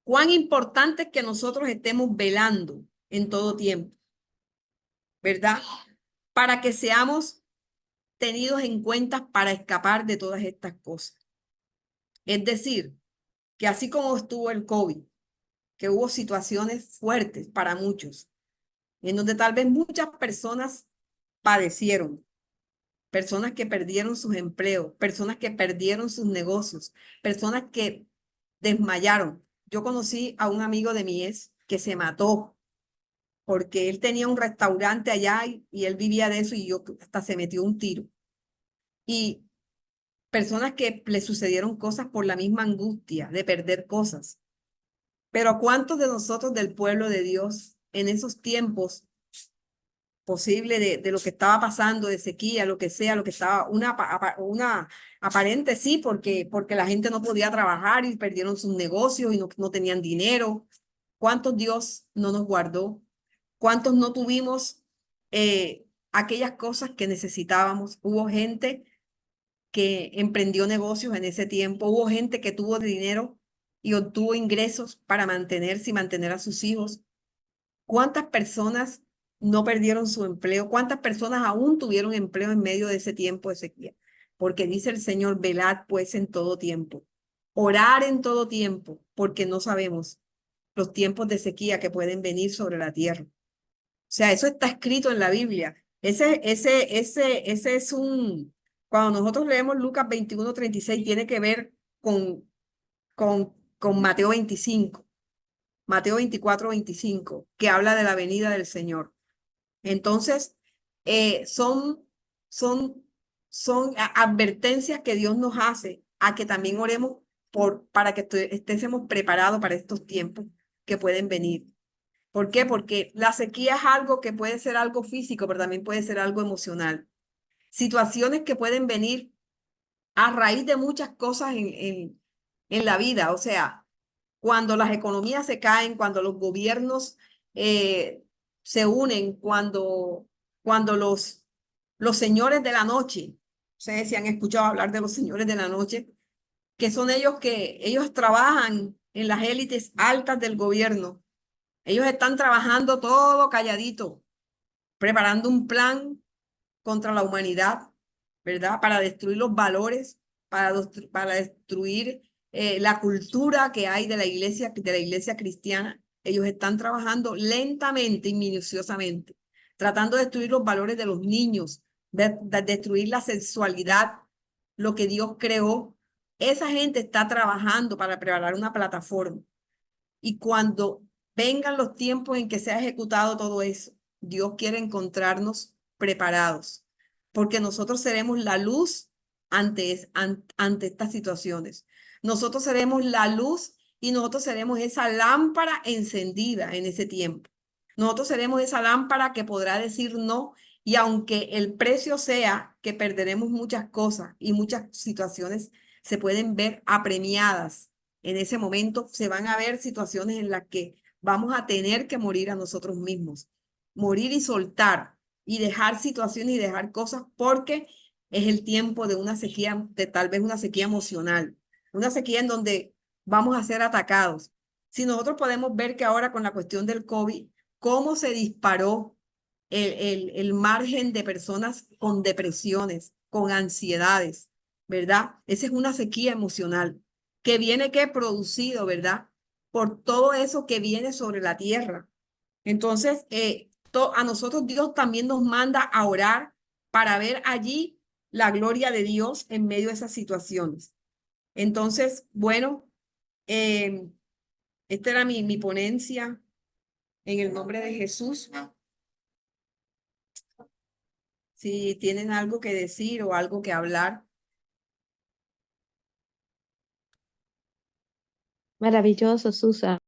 S1: cuán importante es que nosotros estemos velando en todo tiempo, ¿verdad? Para que seamos tenidos en cuenta para escapar de todas estas cosas. Es decir, que así como estuvo el COVID, que hubo situaciones fuertes para muchos, en donde tal vez muchas personas padecieron, personas que perdieron sus empleos, personas que perdieron sus negocios, personas que desmayaron. Yo conocí a un amigo de mi ex que se mató porque él tenía un restaurante allá y él vivía de eso y yo hasta se metió un tiro. Y personas que le sucedieron cosas por la misma angustia de perder cosas. Pero ¿cuántos de nosotros del pueblo de Dios en esos tiempos posible de lo que estaba pasando, de sequía, lo que sea, lo que estaba, una aparente sí, porque la gente no podía trabajar y perdieron sus negocios y no tenían dinero. ¿Cuántos Dios no nos guardó? ¿Cuántos no tuvimos aquellas cosas que necesitábamos? Hubo gente que emprendió negocios en ese tiempo, hubo gente que tuvo dinero y obtuvo ingresos para mantenerse y mantener a sus hijos. ¿Cuántas personas no perdieron su empleo? ¿Cuántas personas aún tuvieron empleo en medio de ese tiempo de sequía? Porque dice el Señor, velad pues en todo tiempo, orar en todo tiempo, porque no sabemos los tiempos de sequía que pueden venir sobre la tierra. O sea, eso está escrito en la Biblia. Ese es cuando nosotros leemos Lucas 21:36, tiene que ver con Mateo 25. Mateo 24:25, que habla de la venida del Señor. Entonces, eh, son, son, son advertencias que Dios nos hace a que también oremos para que estemos preparados para estos tiempos que pueden venir. ¿Por qué? Porque la sequía es algo que puede ser algo físico, pero también puede ser algo emocional. Situaciones que pueden venir a raíz de muchas cosas en la vida. O sea, cuando las economías se caen, cuando los gobiernos se unen, cuando los señores de la noche, ustedes se han escuchado hablar de los señores de la noche, que son ellos que ellos trabajan en las élites altas del gobierno. Ellos están trabajando todo calladito, preparando un plan contra la humanidad, ¿verdad? Para destruir los valores, para destruir la cultura que hay de la iglesia cristiana. Ellos están trabajando lentamente y minuciosamente, tratando de destruir los valores de los niños, de destruir la sexualidad, lo que Dios creó. Esa gente está trabajando para preparar una plataforma. Y cuando vengan los tiempos en que se ha ejecutado todo eso, Dios quiere encontrarnos preparados, porque nosotros seremos la luz ante estas situaciones. Nosotros seremos la luz y nosotros seremos esa lámpara encendida en ese tiempo. Nosotros seremos esa lámpara que podrá decir no, y aunque el precio sea que perderemos muchas cosas y muchas situaciones se pueden ver apremiadas en ese momento, se van a ver situaciones en las que vamos a tener que morir a nosotros mismos, morir y soltar y dejar situaciones y dejar cosas porque es el tiempo de una sequía, de tal vez una sequía emocional, una sequía en donde vamos a ser atacados. Si nosotros podemos ver que ahora con la cuestión del COVID, cómo se disparó el margen de personas con depresiones, con ansiedades, ¿verdad? Esa es una sequía emocional que viene que producido, ¿verdad? Por todo eso que viene sobre la tierra. Entonces, a nosotros Dios también nos manda a orar para ver allí la gloria de Dios en medio de esas situaciones. Entonces, bueno, eh, esta era mi ponencia en el nombre de Jesús. Si tienen algo que decir o algo que hablar.
S2: Maravilloso, Susa.